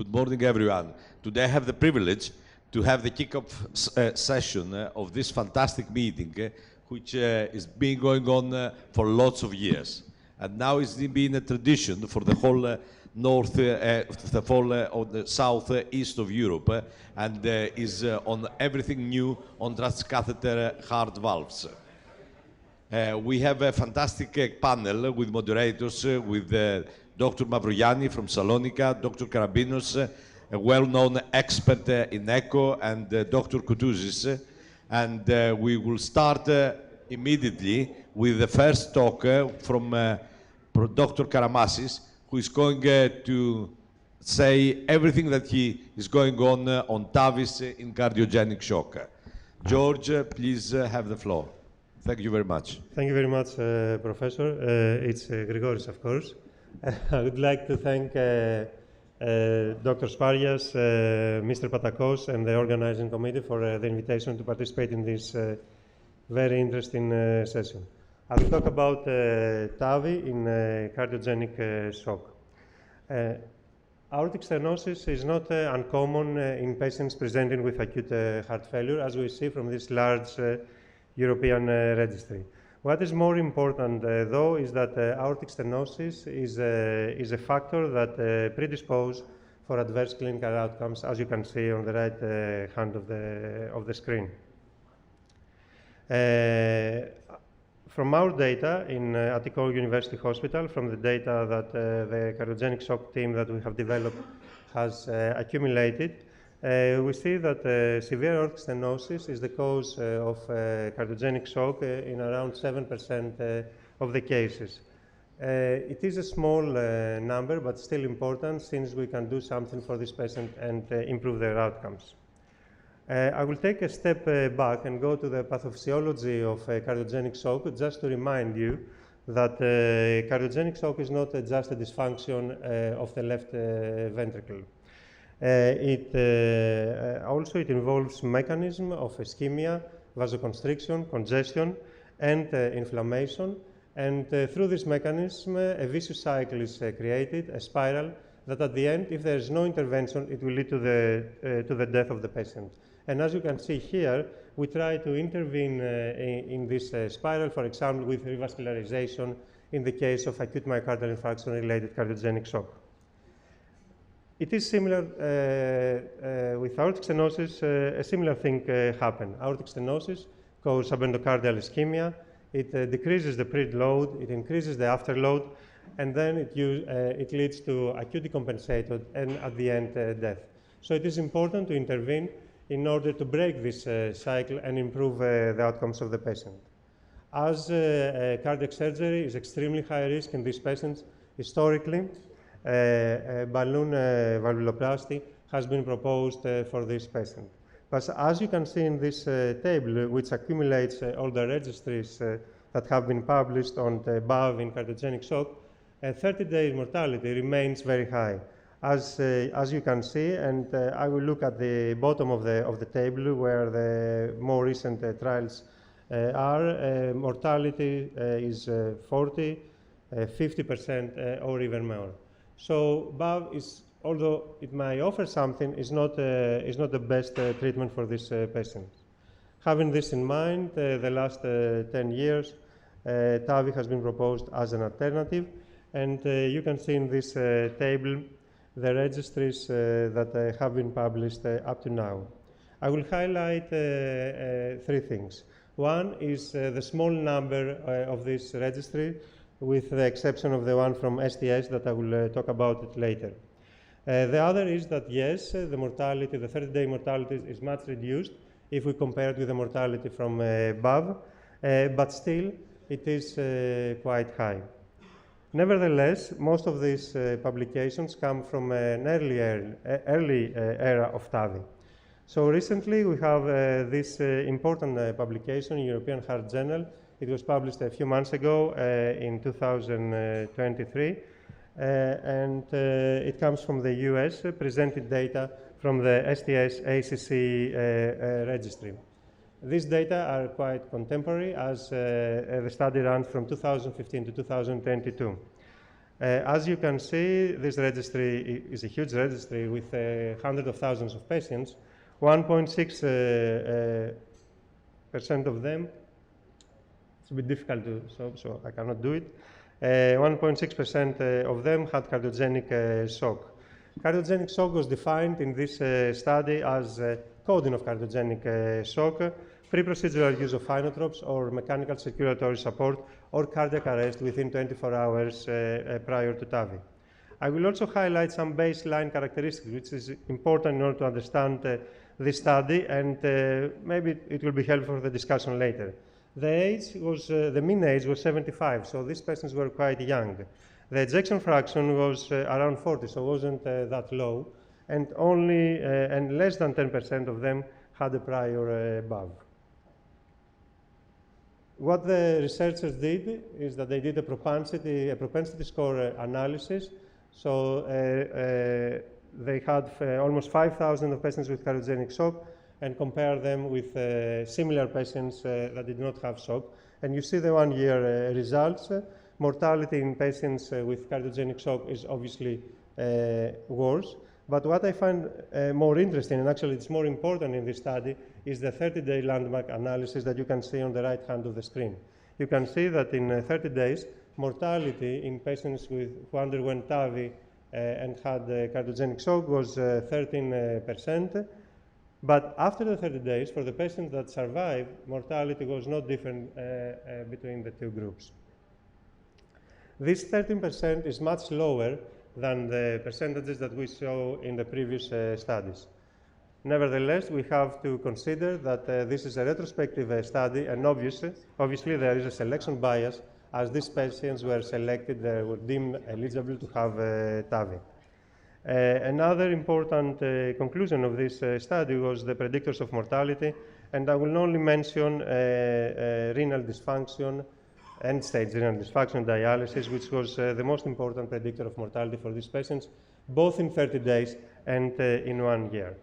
Good morning, everyone. Today I have the privilege to have the kick-off session of this fantastic meeting, which is been going on for lots of years. And now it's been a tradition for the whole of the southeast of Europe, and is on everything new on transcatheter heart valves. We have a fantastic panel with moderators, with Dr. Mavrogianni from Salonika, Dr. Karabinos, a well-known expert in echo, and Dr. Koutousis. And we will start immediately with the first talk from Dr. Karamassis, who is going to say everything that he is going on TAVIs in cardiogenic shock. George, please have the floor. Thank you very much. Thank you very much, Professor. It's Grigoris, of course. I would like to thank Dr. Sparias, Mr. Patakos, and the organizing committee for the invitation to participate in this very interesting session. I will talk about TAVI in cardiogenic shock. Aortic stenosis is not uncommon in patients presenting with acute heart failure, as we see from this large European registry. What is more important, though, is that aortic stenosis is a factor that predisposes for adverse clinical outcomes, as you can see on the right hand of the screen. From our data in Atiko University Hospital, from the data that the cardiogenic shock team that we have developed has accumulated, we see that severe aortic stenosis is the cause of cardiogenic shock in around 7% of the cases. It is a small number, but still important, since we can do something for this patient and improve their outcomes. I will take a step back and go to the pathophysiology of cardiogenic shock, just to remind you that cardiogenic shock is not just a dysfunction of the left ventricle. Also it involves mechanism of ischemia, vasoconstriction, congestion, and inflammation. And through this mechanism, a vicious cycle is created, a spiral, that at the end, if there is no intervention, it will lead to the death of the patient. And as you can see here, we try to intervene in this spiral, for example, with revascularization in the case of acute myocardial infarction-related cardiogenic shock. It is similar with aortic stenosis. A similar thing happened. Aortic stenosis causes subendocardial ischemia. It decreases the preload, it increases the afterload, and then it leads to acute decompensated and at the end death. So it is important to intervene in order to break this cycle and improve the outcomes of the patient. As cardiac surgery is extremely high risk in these patients, historically, balloon valvuloplasty has been proposed for this patient. But as you can see in this table, which accumulates all the registries that have been published on the above in cardiogenic shock, 30-day mortality remains very high. As you can see, and I will look at the bottom of the table where the more recent trials are, mortality is 40, 50% or even more. So BAV is, although it may offer something, is not the best treatment for this patient. Having this in mind, the last 10 years, TAVI has been proposed as an alternative, and you can see in this table the registries that have been published up to now. I will highlight 3 things. One is the small number of this registry, with the exception of the one from STS that I will talk about it later. The other is that, yes, the mortality, the 30-day mortality is much reduced if we compare it with the mortality from BAV, but still it is quite high. Nevertheless, most of these publications come from an early era of TAVI. So recently we have this important publication in European Heart Journal. It was published a few months ago in 2023, and it comes from the US, presented data from the STS ACC registry. These data are quite contemporary, as the study ran from 2015 to 2022. As you can see, this registry is a huge registry with hundreds of thousands of patients. 1.6% of them, it's a bit difficult to solve, so I cannot do it. 1.6% of them had cardiogenic shock. Cardiogenic shock was defined in this study as coding of cardiogenic shock, pre-procedural use of inotropes or mechanical circulatory support or cardiac arrest within 24 hours prior to TAVI. I will also highlight some baseline characteristics, which is important in order to understand this study, and maybe it will be helpful for the discussion later. The mean age was 75, so these patients were quite young. The ejection fraction was around 40, so it wasn't that low, and and less than 10% of them had a prior BAV. What the researchers did is that they did a propensity score analysis. So they had almost 5,000 of patients with cardiogenic shock and compare them with similar patients that did not have shock. And you see the one-year results. Mortality in patients with cardiogenic shock is obviously worse. But what I find more interesting, and actually it's more important in this study, is the 30-day landmark analysis that you can see on the right hand of the screen. You can see that in 30 days, mortality in patients who underwent TAVI and had cardiogenic shock was 13%. But after the 30 days, for the patients that survived, mortality was not different between the two groups. This 13% is much lower than the percentages that we saw in the previous studies. Nevertheless, we have to consider that this is a retrospective study, and obviously there is a selection bias, as these patients were selected, they were deemed eligible to have TAVI. Another important conclusion of this study was the predictors of mortality, and I will only mention renal dysfunction, end-stage renal dysfunction dialysis, which was the most important predictor of mortality for these patients, both in 30 days and in 1 year.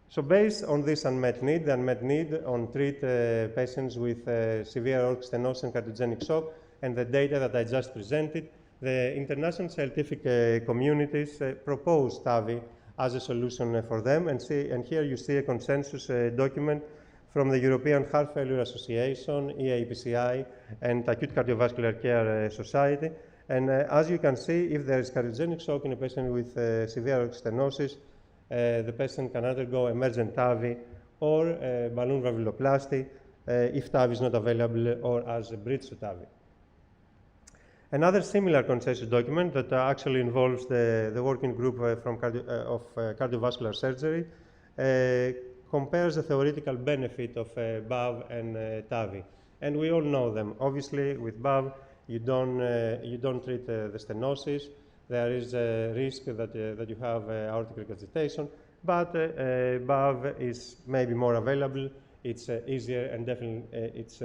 So based on this unmet need, the unmet need on treat patients with severe aortic stenosis and cardiogenic shock, and the data that I just presented, the international scientific communities proposed TAVI as a solution for them. And here you see a consensus document from the European Heart Failure Association, EAPCI, and Acute Cardiovascular Care Society. And as you can see, if there is cardiogenic shock in a patient with severe aortic stenosis, the patient can undergo emergent TAVI or balloon valvuloplasty if TAVI is not available, or as a bridge to TAVI. Another similar consensus document that actually involves the working group of cardiovascular surgery compares the theoretical benefit of BAV and TAVI. And we all know them. Obviously, with BAV, you don't treat the stenosis. There is a risk that you have aortic regurgitation, but BAV is maybe more available, it's easier, and definitely it's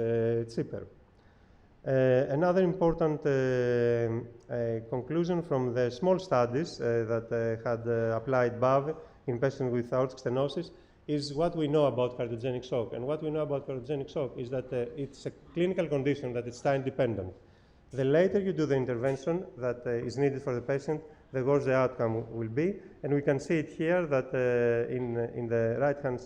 cheaper. Another important conclusion from the small studies that had applied BAV in patients with aortic stenosis is what we know about cardiogenic shock. And what we know about cardiogenic shock is that it's a clinical condition that is time dependent. The later you do the intervention that is needed for the patient, the worse the outcome will be. And we can see it here that in the right hand,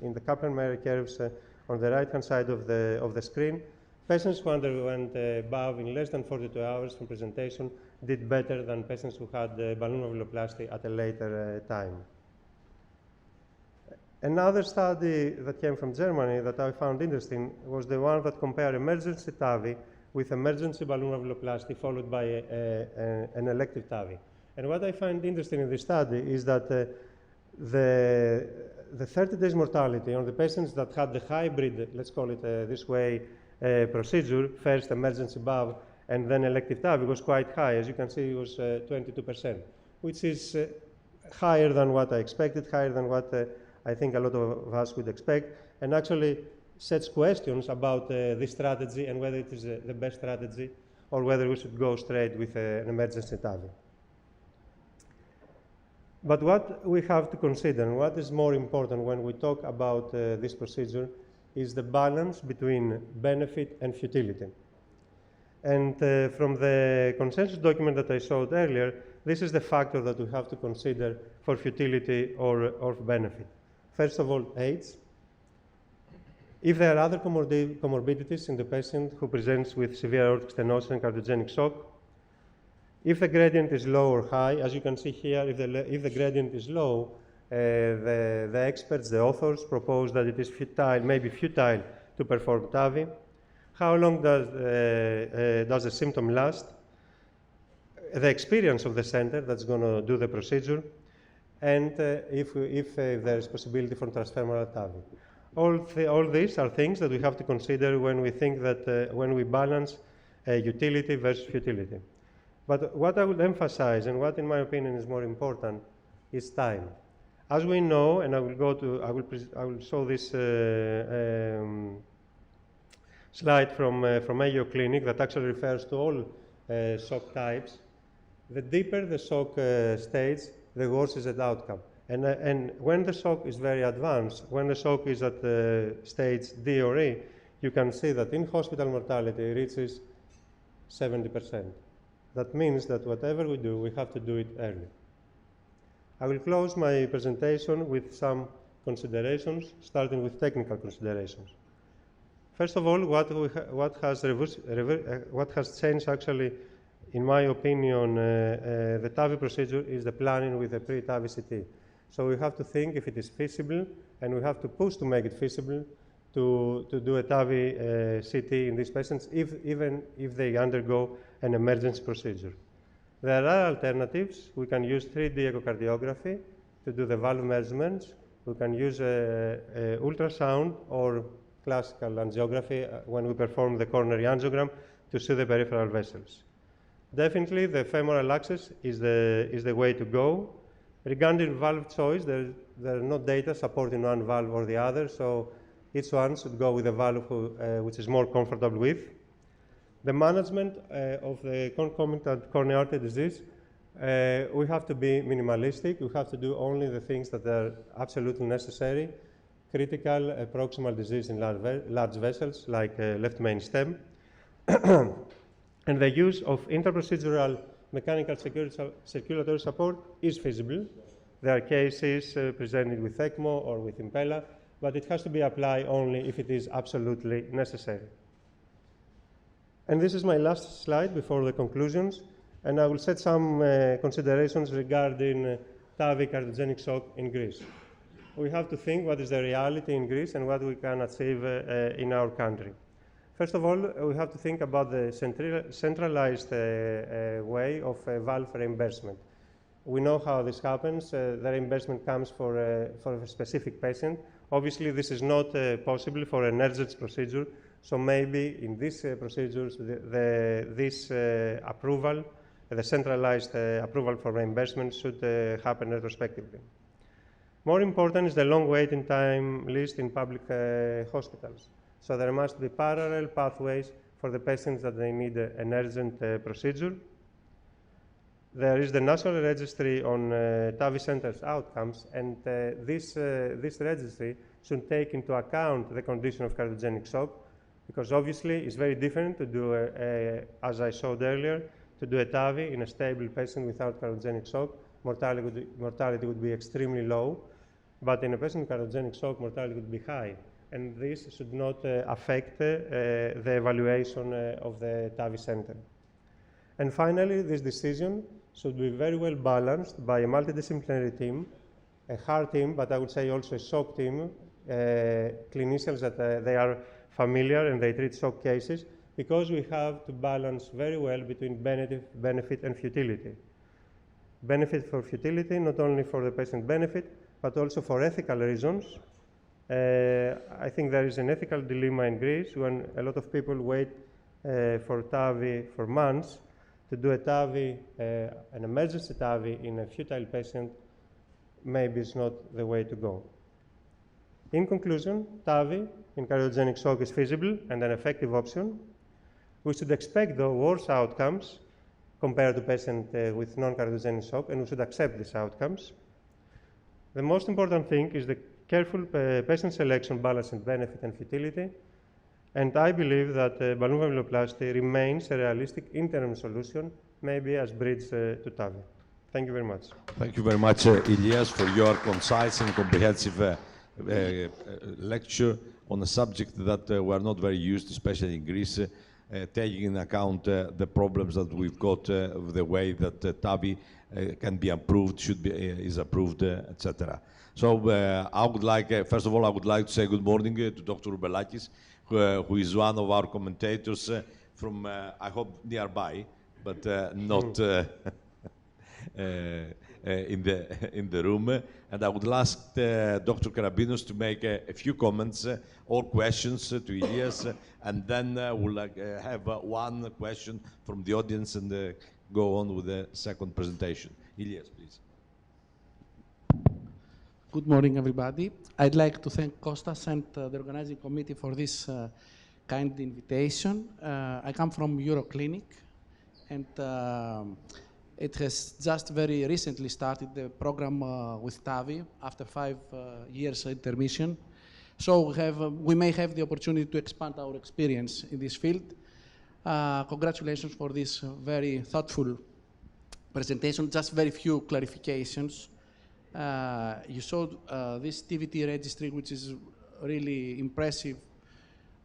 in the Kaplan-Meier curves on the right hand side of the screen, patients who underwent BAV in less than 42 hours from presentation did better than patients who had balloon valvuloplasty at a later time. Another study that came from Germany that I found interesting was the one that compared emergency TAVI with emergency balloon valvuloplasty followed by an elective TAVI. And what I find interesting in this study is that the 30 days mortality on the patients that had the hybrid, let's call it this way, procedure, first emergency BAV and then elective TAVI, was quite high. As you can see, it was 22%, which is higher than what I expected, higher than what I think a lot of us would expect, and actually sets questions about this strategy and whether it is the best strategy or whether we should go straight with an emergency TAVI. But what we have to consider, and what is more important when we talk about this procedure, is the balance between benefit and futility. And from the consensus document that I showed earlier, this is the factor that we have to consider for futility or benefit. First of all, age. If there are other comorbidities in the patient who presents with severe aortic stenosis and cardiogenic shock, if the gradient is low or high, as you can see here, if the gradient is low, the experts, the authors, propose that it is futile, maybe futile to perform TAVI. How long does the symptom last? The experience of the center that's going to do the procedure, and if there is possibility for transfemoral TAVI. All these are things that we have to consider when we think that when we balance utility versus futility. But what I would emphasize, and what in my opinion is more important, is time. As we know, and I will show this slide from Mayo Clinic that actually refers to all shock types. The deeper the shock stage, the worse is the outcome. And when the shock is very advanced, when the shock is at stage D or E, you can see that in-hospital mortality reaches 70%. That means that whatever we do, we have to do it early. I will close my presentation with some considerations, starting with technical considerations. First of all, what has changed actually, in my opinion, the TAVI procedure is the planning with the pre-TAVI CT. So we have to think if it is feasible, and we have to push to make it feasible to do a TAVI CT in these patients, even if they undergo an emergency procedure. There are alternatives. We can use 3D echocardiography to do the valve measurements. We can use ultrasound or classical angiography when we perform the coronary angiogram to see the peripheral vessels. Definitely, the femoral access is the way to go. Regarding valve choice, there are no data supporting one valve or the other, so each one should go with a valve which is more comfortable with. The management of the concomitant coronary artery disease, we have to be minimalistic. We have to do only the things that are absolutely necessary. Critical proximal disease in large vessels, like left main stem. And the use of intraprocedural mechanical circulatory support is feasible. There are cases presented with ECMO or with Impella, but it has to be applied only if it is absolutely necessary. And this is my last slide before the conclusions, and I will set some considerations regarding TAVI cardiogenic shock in Greece. We have to think what is the reality in Greece and what we can achieve in our country. First of all, we have to think about the centralized way of valve reimbursement. We know how this happens. The reimbursement comes for a specific patient. Obviously, this is not possible for an urgent procedure, so maybe in these procedures, this approval, the centralized approval for reimbursement should happen retrospectively. More important is the long waiting time list in public hospitals. So there must be parallel pathways for the patients that they need an urgent procedure. There is the National Registry on TAVI Centers outcomes, and this registry should take into account the condition of cardiogenic shock, because obviously it's very different to do, as I showed earlier, to do a TAVI in a stable patient without cardiogenic shock. Mortality would be extremely low, but in a patient with cardiogenic shock, mortality would be high. And this should not affect the evaluation of the TAVI center. And finally, this decision should be very well balanced by a multidisciplinary team, a heart team, but I would say also a shock team, clinicians that they are familiar and they treat shock cases, because we have to balance very well between benefit and futility. Benefit for futility, not only for the patient benefit, but also for ethical reasons. I think there is an ethical dilemma in Greece when a lot of people wait for TAVI for months. To do a TAVI, an emergency TAVI in a futile patient, maybe it's not the way to go. In conclusion, TAVI in cardiogenic shock is feasible and an effective option. We should expect, though, worse outcomes compared to patients with non-cardiogenic shock, and we should accept these outcomes. The most important thing is the careful patient selection, balancing benefit and futility. And I believe that balloon valvuloplasty remains a realistic interim solution, maybe as bridge to TAVI. Thank you very much. Thank you very much, Ilias, for your concise and comprehensive lecture on a subject that we're not very used, especially in Greece, taking into account the problems that we've got, the way that TAVI can be approved, is approved, etc. So I would like, first of all, I would like to say good morning to Dr. Rubelakis, who is one of our commentators from, I hope, nearby, but not in the room. And I would ask Dr. Karabinos to make a few comments or questions to Ilias, and then we'll have one question from the audience and go on with the second presentation. Ilias, please. Good morning, everybody. I'd like to thank Kostas and the organizing committee for this kind invitation. I come from Euroclinic, and it has just very recently started the program with TAVI after 5 years intermission. So we may have the opportunity to expand our experience in this field. Congratulations for this very thoughtful presentation. Just very few clarifications. You showed this TVT registry, which is really impressive.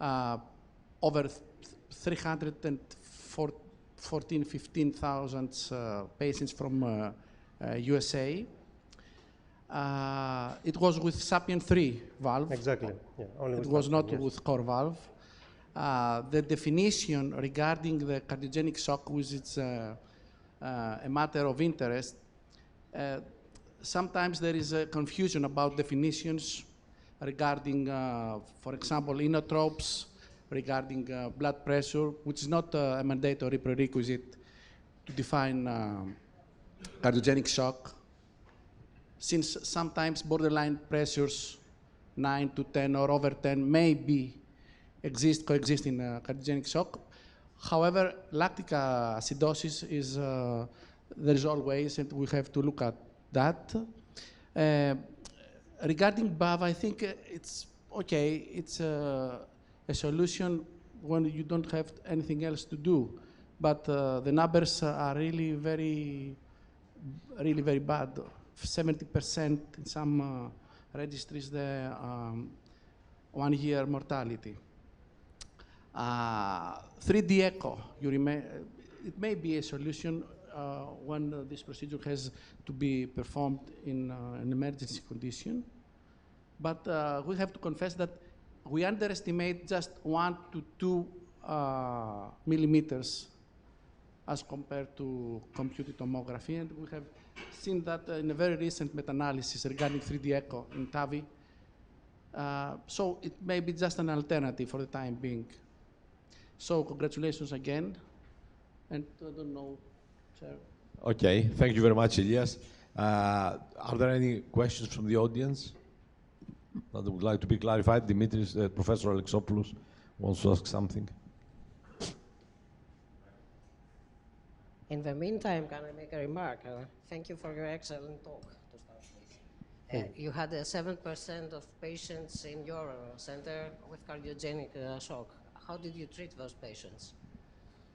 Over 15,000 patients from USA. It was with SAPIEN 3 valve. Exactly. Yeah, only it was not with core valve. The definition regarding the cardiogenic shock, which is a matter of interest, sometimes there is a confusion about definitions regarding, for example, inotropes, regarding blood pressure, which is not a mandatory prerequisite to define cardiogenic shock, since sometimes borderline pressures 9 to 10 or over 10 may coexist in cardiogenic shock. However, lactic acidosis is there is always, and we have to look at that. Regarding BAV, I think it's okay. It's a solution when you don't have anything else to do, but the numbers are really very bad. 70% in some registries, the 1 year mortality. 3D echo, it may be a solution when this procedure has to be performed in an emergency condition. But we have to confess that we underestimate just 1 to 2 millimeters as compared to computed tomography. And we have seen that in a very recent meta-analysis regarding 3D echo in TAVI. So it may be just an alternative for the time being. So congratulations again. And I don't know, Chair. Okay, thank you very much, Ilias. Are there any questions from the audience that would like to be clarified? Dimitris, Professor Alexopoulos wants to ask something. In the meantime, can I make a remark? Thank you for your excellent talk, to start with. You had 7% of patients in your center with cardiogenic shock. How did you treat those patients?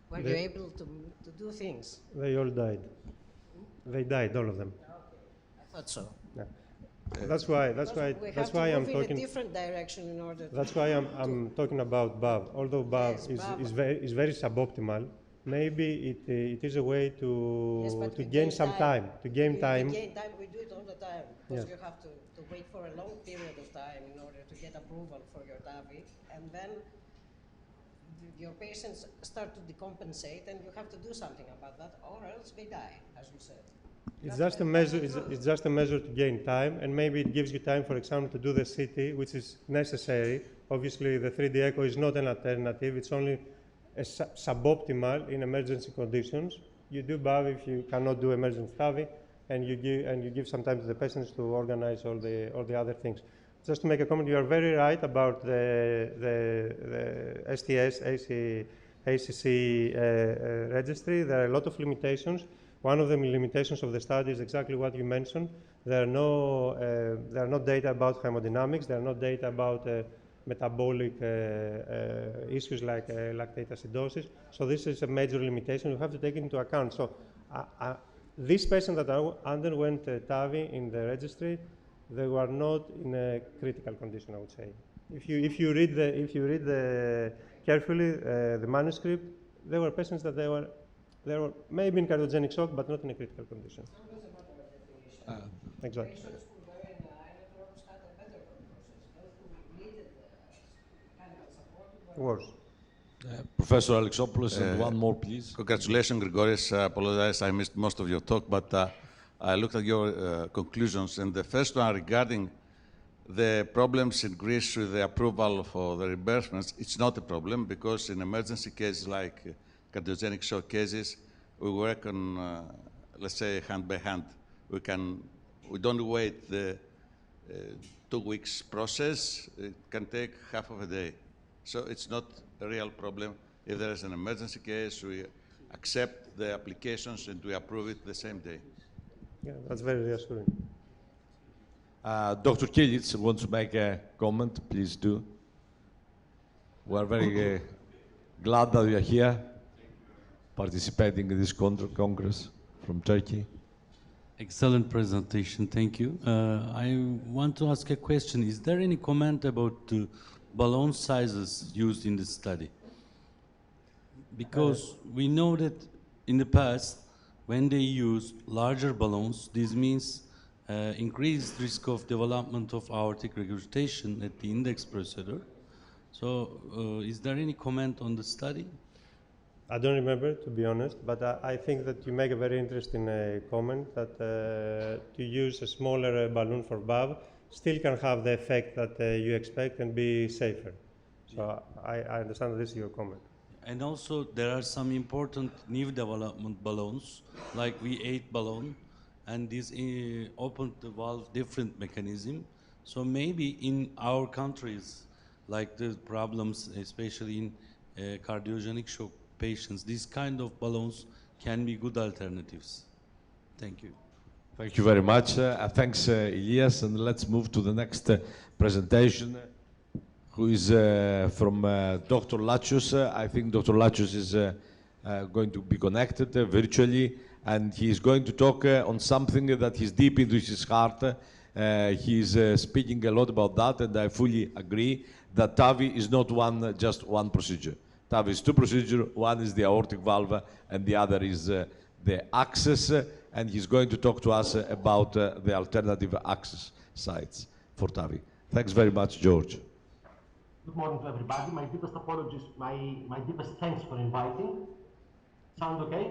Were you able to do things? They all died. They died, all of them. Okay. I thought so. Yeah. That's why I'm talking. In a different direction in order. That's why I'm talking about BAV. Although BAV is very suboptimal, maybe it is a way to gain some time. To gain time. We do it all the time because you have to wait for a long period of time in order to get approval for your TAVI, and then your patients start to decompensate, and you have to do something about that, or else they die, as you said. It's just a measure. It's just a measure to gain time, and maybe it gives you time, for example, to do the CT, which is necessary. Obviously, the 3D echo is not an alternative. It's only a suboptimal in emergency conditions. You do BAV if you cannot do emergency TAVI, and you give some time to the patients to organize all the other things. Just to make a comment, you are very right about the STS ACC registry. There are a lot of limitations. One of the limitations of the study is exactly what you mentioned. There are no data about hemodynamics. There are no data about metabolic issues like lactate acidosis. So this is a major limitation you have to take into account. So these patients that underwent TAVI in the registry, they were not in a critical condition, I would say. If you read carefully the manuscript, there were patients that they were maybe in cardiogenic shock, but not in a critical condition. Exactly. Worse. Professor Alexopoulos, and one more, please. Congratulations, Grigoris. I apologize, I missed most of your talk, but I looked at your conclusions, and the first one regarding the problems in Greece with the approval for the reimbursements, it's not a problem because in emergency cases like cardiogenic shock cases, we work on, let's say, hand by hand. We don't wait the 2 weeks process. It can take half of a day. So it's not a real problem. If there is an emergency case, we accept the applications and we approve it the same day. Yeah, that's very reassuring. Dr. Kilic wants to make a comment. Please do. We are very glad that you are here, participating in this congress from Turkey. Excellent presentation, thank you. I want to ask a question. Is there any comment about balloon sizes used in the study? Because we know that in the past, when they use larger balloons, this means increased risk of development of aortic regurgitation at the index procedure. So is there any comment on the study? I don't remember, to be honest, but I think that you make a very interesting comment that to use a smaller balloon for BAV still can have the effect that you expect and be safer. So I understand that this is your comment. And also there are some important new development balloons, like V8 balloon, and this opened the valve different mechanism. So maybe in our countries, like the problems, especially in cardiogenic shock patients, these kind of balloons can be good alternatives. Thank you. Thank you very much. Thanks, Elias. And let's move to the next presentation, who is from Dr. Lachios. I think Dr. Lachios is going to be connected virtually, and he is going to talk on something that is deep into his heart. He is speaking a lot about that, and I fully agree that TAVI is not just one procedure. TAVI is two procedures. One is the aortic valve, and the other is the access, and he's going to talk to us about the alternative access sites for TAVI. Thanks very much, George. Good morning to everybody. My deepest apologies, my deepest thanks for inviting. Sound okay?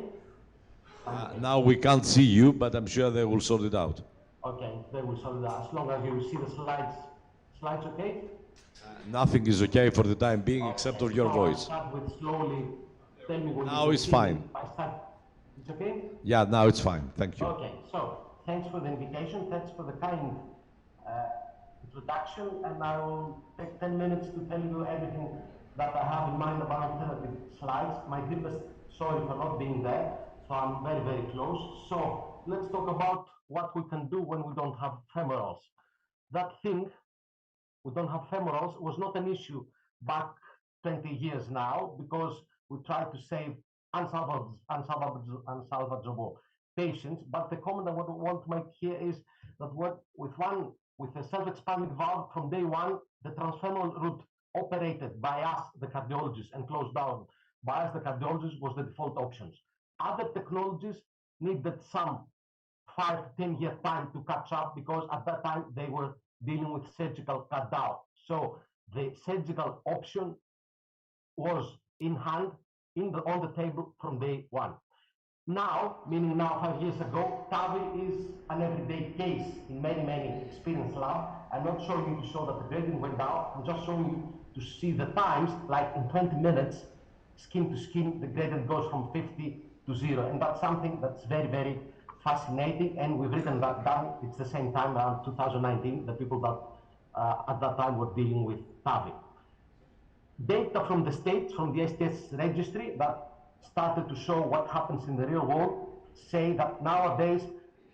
Now we can't see you, but I'm sure they will sort it out. Okay, they will sort it out. As long as you see the slides. Slides okay? Nothing is okay for the time being, okay, except for your voice. Start with slowly. Tell me when now it's fine. It's okay? Yeah, now it's fine. Thank you. Okay, so thanks for the invitation. Thanks for the kind introduction, and I will take 10 minutes to tell you everything that I have in mind about alternative slides. My deepest sorry for not being there, so I'm very, very close. So let's talk about what we can do when we don't have femorals. That thing, we don't have femorals, was not an issue back 20 years now, because we tried to save unsalvageable patients. But the comment I want to make here is that with a self-expanding valve from day one, the transfemoral route operated by us, the cardiologists, and closed down by us, the cardiologists, was the default options. Other technologies needed some 5 to 10 year time to catch up, because at that time they were dealing with surgical cut down. So the surgical option was in hand, on the table from day one. Now, meaning now 5 years ago, TAVI is an everyday case in many, many experienced labs. I'm not showing you to show that the gradient went down. I'm just showing you to see the times, like in 20 minutes, skin to skin, the gradient goes from 50 to 0. And that's something that's very, very fascinating. And we've written that down. It's the same time around 2019, the people that at that time were dealing with TAVI. Data from the States, from the STS registry, that started to show what happens in the real world, say that nowadays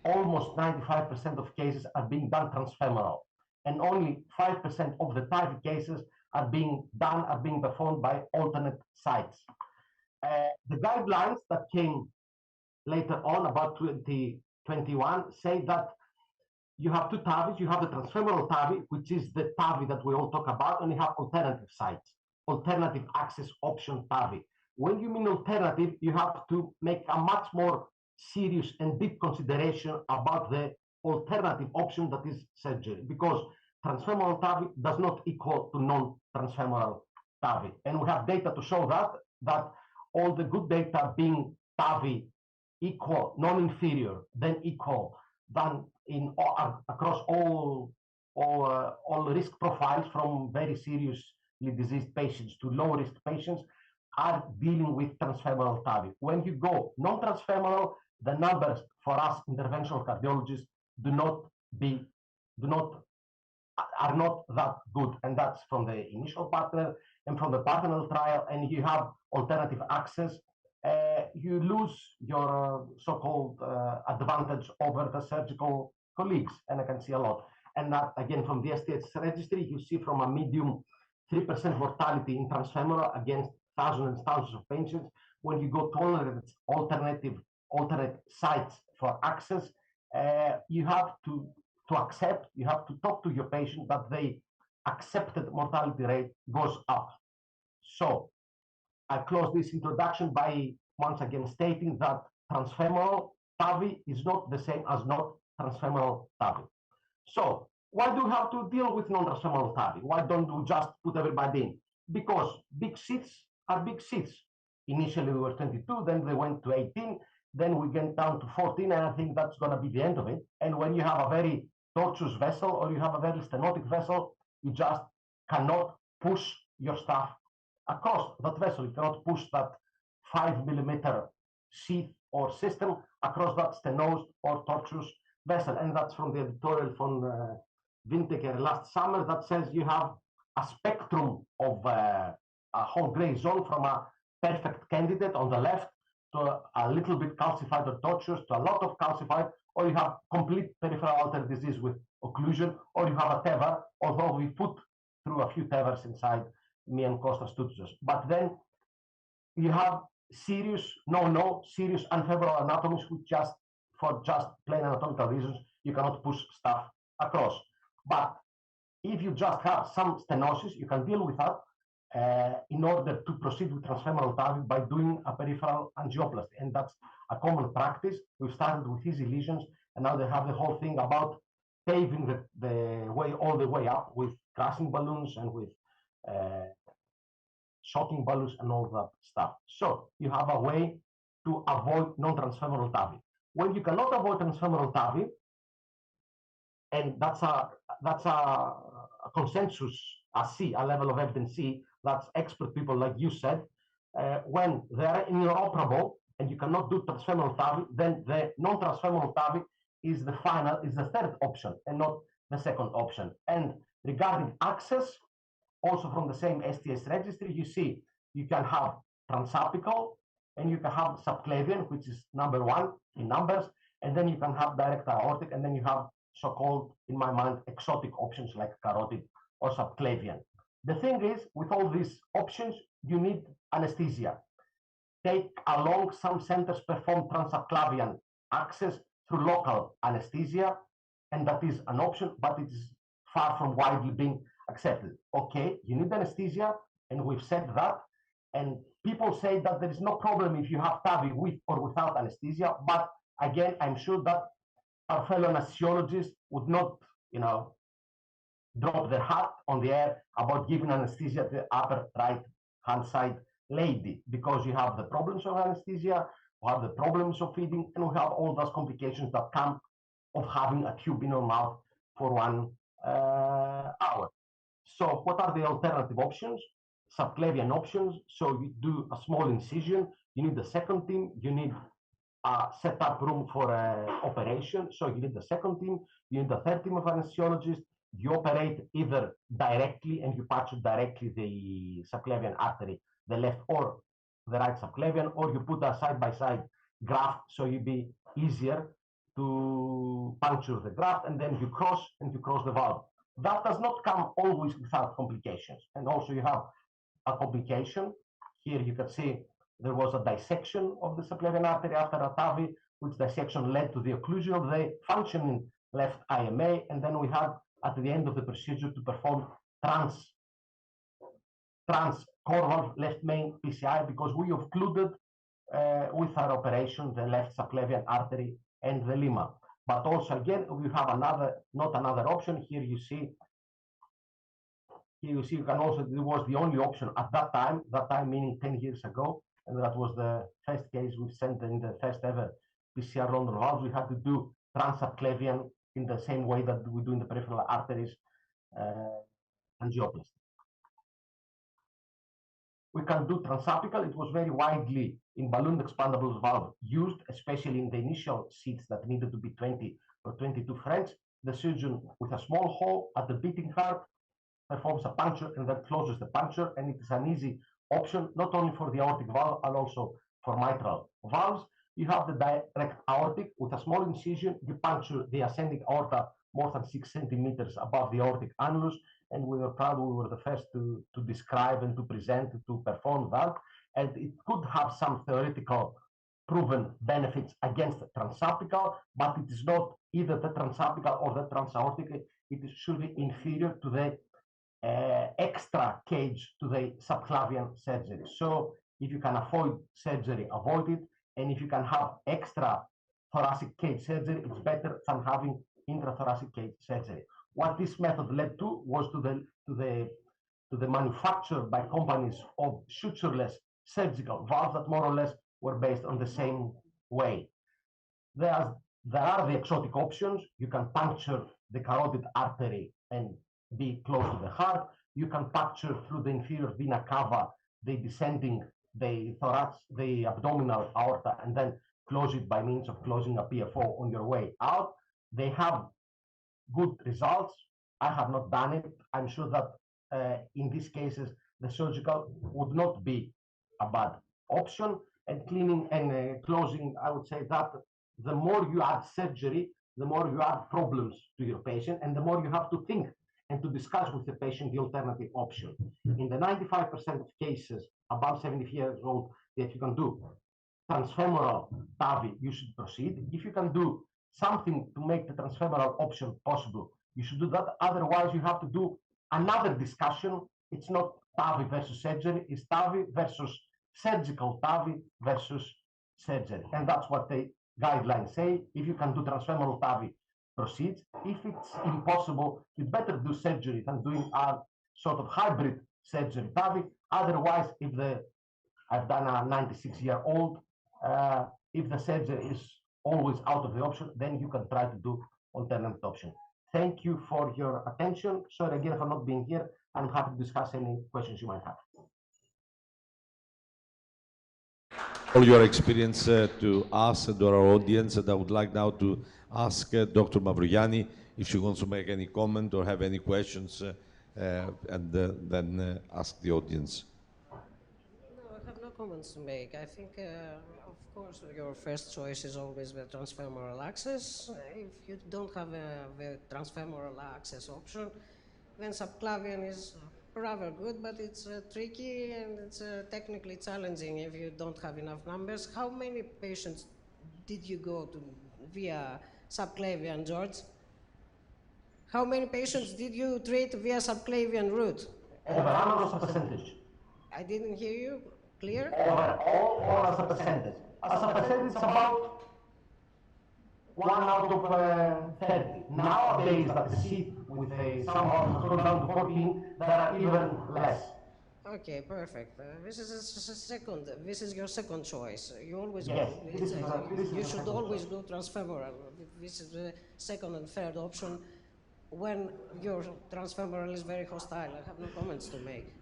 almost 95% of cases are being done transfemoral, and only 5% of the TAVI cases are being done, are being performed by alternate sites. The guidelines that came later on, about 2021, say that you have two TAVIs. You have the transfemoral TAVI, which is the TAVI that we all talk about, and you have alternative sites, alternative access option TAVI. When you mean alternative, you have to make a much more serious and deep consideration about the alternative option that is surgery, because transfemoral TAVI does not equal to non-transfemoral TAVI. And we have data to show that all the good data being TAVI equal, non-inferior, then equal, than in across all risk profiles, from very seriously diseased patients to low risk patients, are dealing with transfemoral TAVI. When you go non-transfemoral, the numbers for us interventional cardiologists are not that good, and that's from the initial partner and from the partner trial. And you have alternative access, you lose your so-called advantage over the surgical colleagues, and I can see a lot. And that, again, from the STS registry, you see from a medium 3% mortality in transfemoral against thousands and thousands of patients. When you go to alternate sites for access, you have to accept, you have to talk to your patient that the accepted mortality rate goes up. So I close this introduction by once again stating that transfemoral TAVI is not the same as not transfemoral TAVI. So why do we have to deal with non-transfemoral TAVI? Why don't we just put everybody in? Because big seats are big seats. Initially we were 22, then they went to 18, then we went down to 14, and I think that's going to be the end of it. And when you have a very tortuous vessel or you have a very stenotic vessel, you just cannot push your stuff across that vessel. You cannot push that 5mm sheath or system across that stenosed or tortuous vessel. And that's from the editorial from Winteker last summer that says you have a spectrum of a whole gray zone, from a perfect candidate on the left to a little bit calcified or tortuous to a lot of calcified, or you have complete peripheral artery disease with occlusion, or you have a TEVR, although we put through a few TEVRs inside me and Kostas Toutsos. But then you have serious, serious unfavorable anatomies, which for just plain anatomical reasons, you cannot push stuff across. But if you just have some stenosis, you can deal with that in order to proceed with transfemoral TAVI by doing a peripheral angioplasty. And that's a common practice. We've started with easy lesions, and now they have the whole thing about paving the way all the way up with crushing balloons and with shocking balloons and all that stuff. So you have a way to avoid non-transfemoral TAVI. When you cannot avoid transfemoral TAVI, and that's a consensus, a level of evidence C, that's expert people like you said, when they are inoperable and you cannot do transfemoral TAVI, then the non-transfemoral TAVI is the third option and not the second option. And regarding access, also from the same STS registry, you see you can have transapical and you can have subclavian, which is number one in numbers, and then you can have direct aortic, and then you have so-called, in my mind, exotic options like carotid or subclavian. The thing is, with all these options, you need anesthesia. Take along, some centers perform transubclavian access through local anesthesia, and that is an option, but it is far from widely being accepted. Okay, you need anesthesia, and we've said that, and people say that there is no problem if you have TAVI with or without anesthesia, but again, I'm sure that our fellow anesthesiologists would not, drop their hat on the air about giving anesthesia to the upper right-hand side lady, because you have the problems of anesthesia, you have the problems of feeding, and we have all those complications that come of having a tube in your mouth for 1 hour. So what are the alternative options? Subclavian options. So you do a small incision, you need the second team, you need a set-up room for operation, so you need the second team, you need the third team of anesthesiologists. You operate either directly and you patch directly the subclavian artery, the left or the right subclavian, or you put a side-by-side graft so you be easier to puncture the graft, and then you cross the valve. That does not come always without complications. And also you have a complication. Here you can see there was a dissection of the subclavian artery after a TAVI, which dissection led to the occlusion of the functioning left IMA. And then we had at the end of the procedure to perform transcorval left main PCI because we occluded with our operation the left subclavian artery and the lima. But also again, we have not another option. Here you see you can also, it was the only option at that time meaning 10 years ago, and that was the first case we sent in the first ever PCR London valves. We had to do transsubclavian in the same way that we do in the peripheral arteries angioplasty. We can do transapical. It was very widely in balloon expandable valve used, especially in the initial seats that needed to be 20 or 22 French. The surgeon with a small hole at the beating heart performs a puncture and then closes the puncture, and it is an easy option not only for the aortic valve and also for mitral valves. You have the direct aortic with a small incision. You puncture the ascending aorta more than 6 centimeters above the aortic annulus, and we were proud we were the first to describe and to present, to perform that. And it could have some theoretical proven benefits against transapical, but it is not either the transapical or the transaortic. It should be inferior to the extra cage to the subclavian surgery. So if you can avoid surgery, avoid it. And if you can have extra thoracic cage surgery, it's better than having intrathoracic cage surgery. What this method led to was to the manufacture by companies of sutureless surgical valves that more or less were based on the same way. There are the exotic options. You can puncture the carotid artery and be close to the heart. You can puncture through the inferior vena cava the descending, the thorax, the abdominal aorta, and then close it by means of closing a PFO on your way out. They have good results. I have not done it. I'm sure that in these cases, the surgical would not be a bad option. And cleaning and closing, I would say that the more you add surgery, the more you add problems to your patient, and the more you have to think and to discuss with the patient the alternative option. In the 95% of cases above 70 years old that you can do transfemoral TAVI, you should proceed. If you can do something to make the transfemoral option possible, you should do that. Otherwise, you have to do another discussion. It's not TAVI versus surgery, it's TAVI versus surgical TAVI versus surgery. And that's what the guidelines say. If you can do transfemoral TAVI, proceed. If it's impossible, you better do surgery than doing a sort of hybrid surgery TAVI. Otherwise, I've done a 96-year-old, if the surgery is always out of the option, then you can try to do alternate option. Thank you for your attention. Sorry again for not being here. I'm happy to discuss any questions you might have. All your experience to us and to our audience, and I would like now to ask Dr. Mavrogianni if she wants to make any comment or have any questions, and then ask the audience. No, I have no comments to make. I think, of course, your first choice is always the transfemoral access. If you don't have the transfemoral access option, then subclavian is rather good, but it's tricky and it's technically challenging if you don't have enough numbers. How many patients did you go to via subclavian, George? How many patients did you treat via subclavian route? Overall, as a percentage. I didn't hear you. Clear? Overall, or as a percentage? As a percentage, it's about 1 out of 30. Nowadays, that the seat with some has gone down to 14, there are even less. Okay, perfect. This is your second choice. You always Yes, you should always go transfemoral. This is the second and third option when your transfemoral is very hostile. I have no comments to make.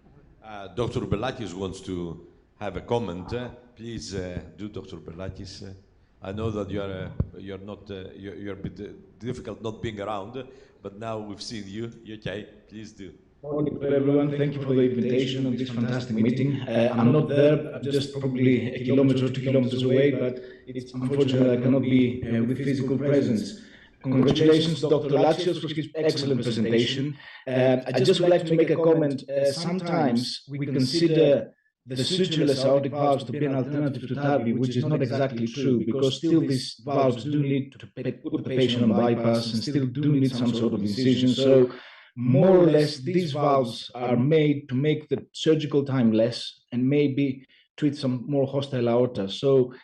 Dr. Bellakis wants to have a comment. Please do, Dr. Bellakis. I know that you're a bit difficult not being around, but now we've seen you. You're okay. Please do. Morning to everyone. Thank you for the invitation of this fantastic meeting. I'm not there. I'm just probably 1 kilometer or 2 kilometers away, but it's unfortunate I cannot be with physical presence. Congratulations, Dr. Latsios, for his excellent presentation. I just would like to make a comment. Sometimes we consider the sutureless aortic valves to be an alternative to TAVI, which is not exactly true, because still these valves do need to put the patient on bypass and still do need some sort of incision. So more or less, these valves are made to make the surgical time less and maybe treat some more hostile aorta. So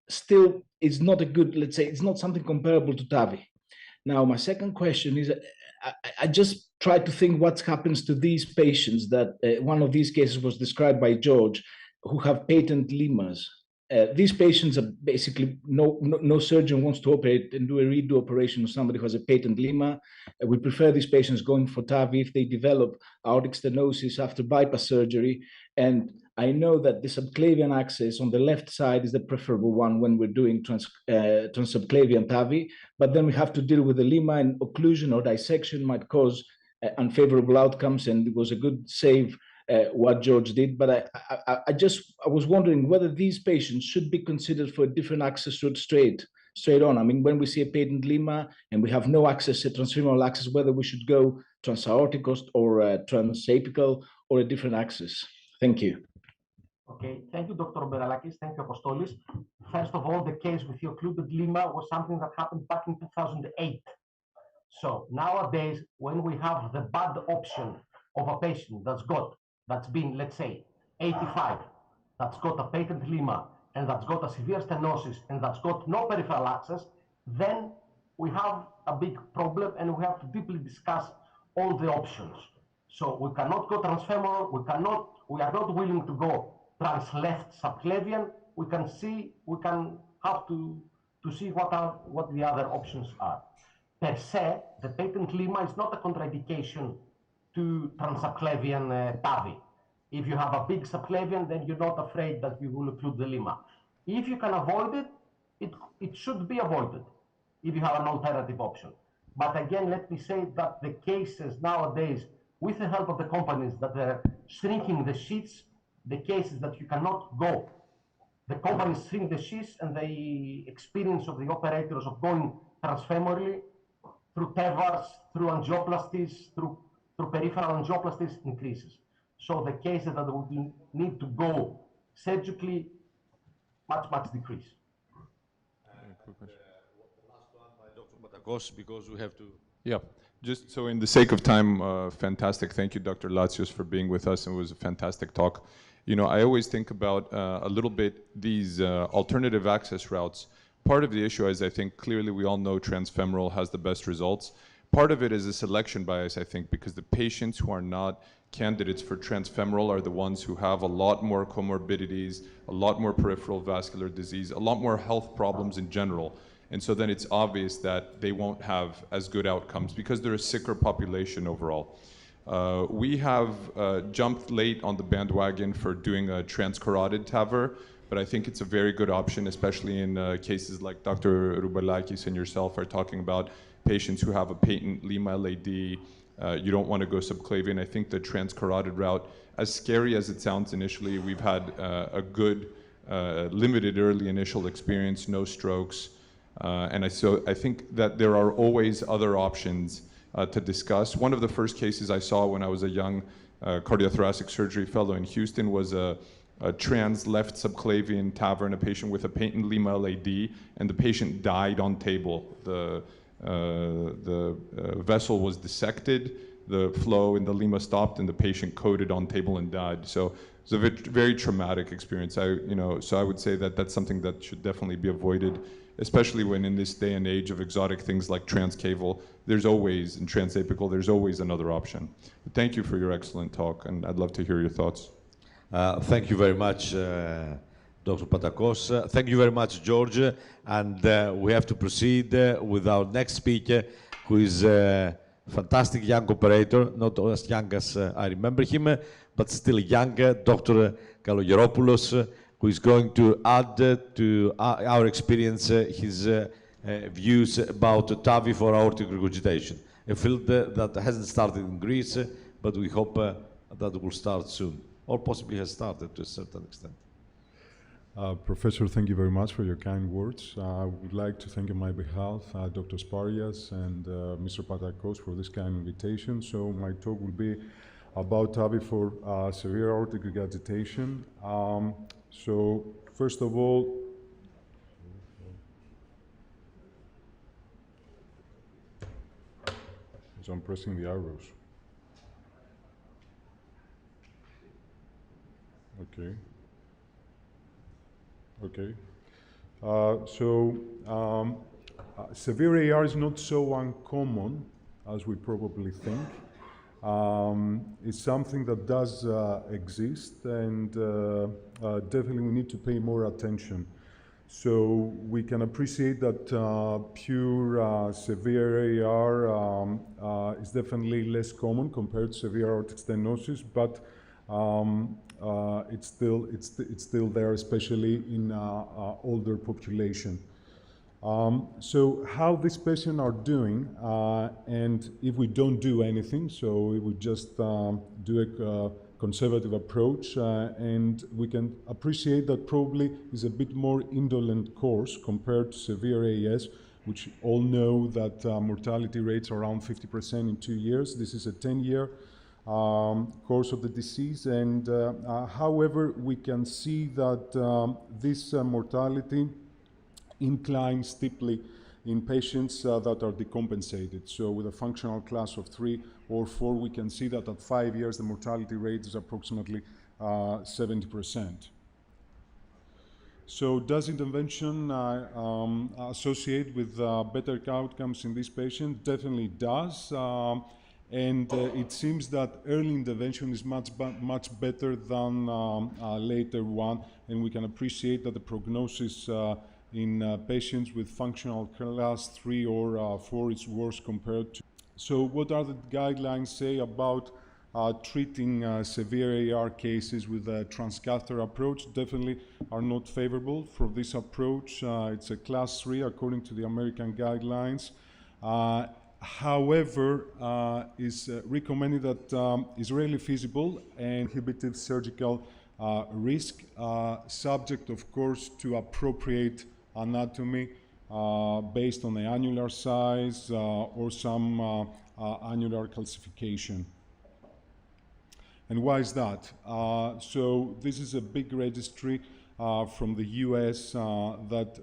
still, it's not a good, let's say, it's not something comparable to TAVI. Now, my second question is, I just tried to think what happens to these patients that one of these cases was described by George, who have patent lemurs. These patients are basically, no surgeon wants to operate and do a redo operation on somebody who has a patent lemur. We prefer these patients going for TAVI if they develop aortic stenosis after bypass surgery. And I know that the subclavian access on the left side is the preferable one when we're doing transsubclavian TAVI, but then we have to deal with the lemur, and occlusion or dissection might cause unfavorable outcomes, and it was a good save what George did. But I was wondering whether these patients should be considered for a different access route straight on. I mean, when we see a patent lemur and we have no access to transfemoral access, whether we should go transaortic or transapical or a different access. Thank you. Okay, thank you, Dr. Beralakis. Thank you, Apostolis. First of all, the case with the occluded lemur was something that happened back in 2008. So nowadays, when we have the bad option of a patient that's been, let's say, 85, that's got a patent lemur, and that's got a severe stenosis, and that's got no peripheral access, then we have a big problem, and we have to deeply discuss all the options. So we cannot go transfemoral, we are not willing to go trans-left subclavian. We can have to see what the other options are. Per se, the patent lemur is not a contraindication to transsubclavian TAVI. If you have a big subclavian, then you're not afraid that you will occlude the lemur. If you can avoid it, it should be avoided if you have an alternative option. But again, let me say that the cases nowadays, with the help of the companies that are shrinking the sheets, the cases that you cannot go, the companies shrink the sheets, and the experience of the operators of going transfemorally through TEVARs, through angioplasties, through peripheral angioplasties increases. So the cases that would need to go surgically much decrease. Quick question. The last one by Dr. Patakos, because we have to. Yeah, just so in the sake of time, fantastic. Thank you, Dr. Latsios, for being with us. It was a fantastic talk. You know, I always think about a little bit these alternative access routes. Part of the issue is, I think, clearly we all know transfemoral has the best results. Part of it is a selection bias, I think, because the patients who are not candidates for transfemoral are the ones who have a lot more comorbidities, a lot more peripheral vascular disease, a lot more health problems in general. And so then it's obvious that they won't have as good outcomes because they're a sicker population overall. We have jumped late on the bandwagon for doing a transcarotid TAVR, but I think it's a very good option, especially in cases like Dr. Roubalakis and yourself are talking about patients who have a patent lemur LAD. You don't want to go subclavian. I think the transcarotid route, as scary as it sounds initially, we've had a good, limited early initial experience, no strokes. So I think that there are always other options to discuss. One of the first cases I saw when I was a young cardiothoracic surgery fellow in Houston was a trans left subclavian TAVR in a patient with a patent lemur LAD, and the patient died on table. The vessel was dissected, the flow in the lemur stopped, and the patient coded on table and died. So it's a very traumatic experience. So I would say that that's something that should definitely be avoided, especially when in this day and age of exotic things like transcaval, there's always, in transapical, there's always another option. But thank you for your excellent talk, and I'd love to hear your thoughts. Thank you very much, Dr. Patakos. Thank you very much, George. And we have to proceed with our next speaker, who is a fantastic young operator, not as young as I remember him, but still young, Dr. Kalogeropoulos, who is going to add to our experience his views about TAVI for aortic regurgitation, a field that hasn't started in Greece, but we hope that will start soon, or possibly has started to a certain extent. Professor, thank you very much for your kind words. I would like to thank on my behalf Dr. Sparias and Mr. Patakos for this kind invitation. So my talk will be about TAVI for severe aortic regurgitation. So first of all, as I'm pressing the arrows. Okay. Okay. Severe AR is not so uncommon as we probably think. It's something that does exist, and definitely we need to pay more attention. So we can appreciate that pure severe AR is definitely less common compared to severe aortic stenosis, but it's still there, especially in older population. So how these patients are doing, and if we don't do anything, so we would just do a conservative approach, and we can appreciate that probably is a bit more indolent course compared to severe AS, which all know that mortality rates are around 50% in 2 years. This is a 10-year course of the disease, and however, we can see that this mortality inclines steeply in patients that are decompensated. So with a functional class of 3 or 4, we can see that at 5 years, the mortality rate is approximately 70%. So does intervention associate with better outcomes in these patients? Definitely does. And it seems that early intervention is much better than later one, and we can appreciate that the prognosis in patients with functional class 3 or 4 is worse compared to. So what are the guidelines say about treating severe AR cases with a transcatheter approach? Definitely are not favorable for this approach. It's a class 3 according to the American guidelines. However, is recommended that is rarely feasible and inhibitive surgical risk, subject of course to appropriate anatomy based on the annular size or some annular calcification. And why is that? So this is a big registry from the US that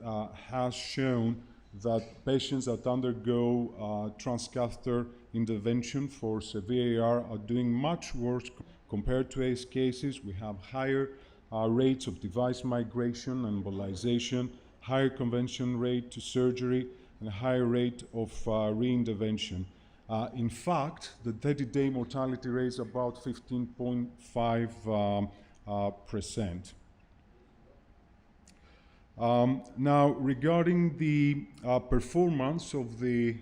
has shown that patients that undergo transcatheter intervention for severe AR are doing much worse compared to ACE cases. We have higher rates of device migration and embolization, higher convention rate to surgery, and a higher rate of re-intervention. In fact, the 30-day mortality rate is about 15.5%. Now, regarding the performance of the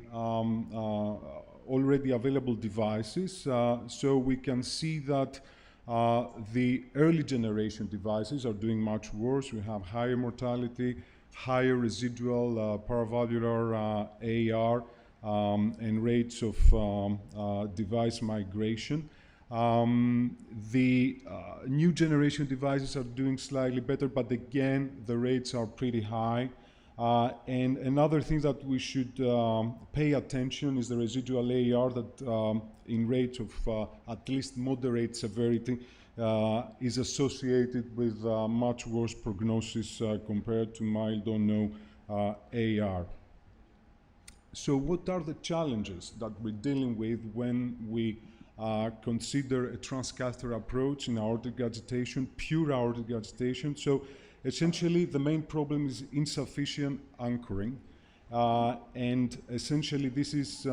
already available devices, so we can see that the early generation devices are doing much worse. We have higher mortality, higher residual paravalvular AR, and rates of device migration. The new generation devices are doing slightly better, but again, the rates are pretty high. And another thing that we should pay attention is the residual AR that in rates of at least moderate severity is associated with much worse prognosis compared to mild or no AR. So what are the challenges that we're dealing with when we consider a transcatheter approach in aortic agitation, pure aortic agitation? So essentially the main problem is insufficient anchoring, and essentially this is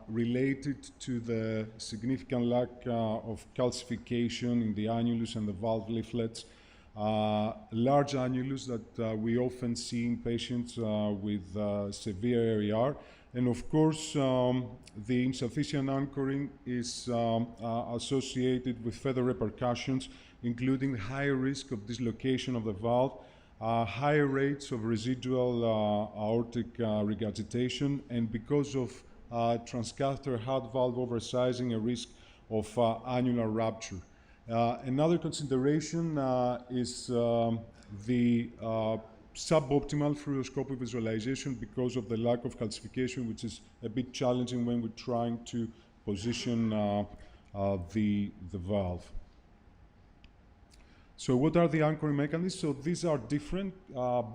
related to the significant lack of calcification in the annulus and the valve leaflets. Large annulus that we often see in patients with severe AR. And of course, the insufficient anchoring is associated with further repercussions, including higher risk of dislocation of the valve, higher rates of residual aortic regurgitation, and because of transcatheter heart valve oversizing, a risk of annular rupture. Another consideration is the suboptimal fluoroscopic visualization because of the lack of calcification, which is a bit challenging when we're trying to position the valve. So what are the anchoring mechanisms? So these are different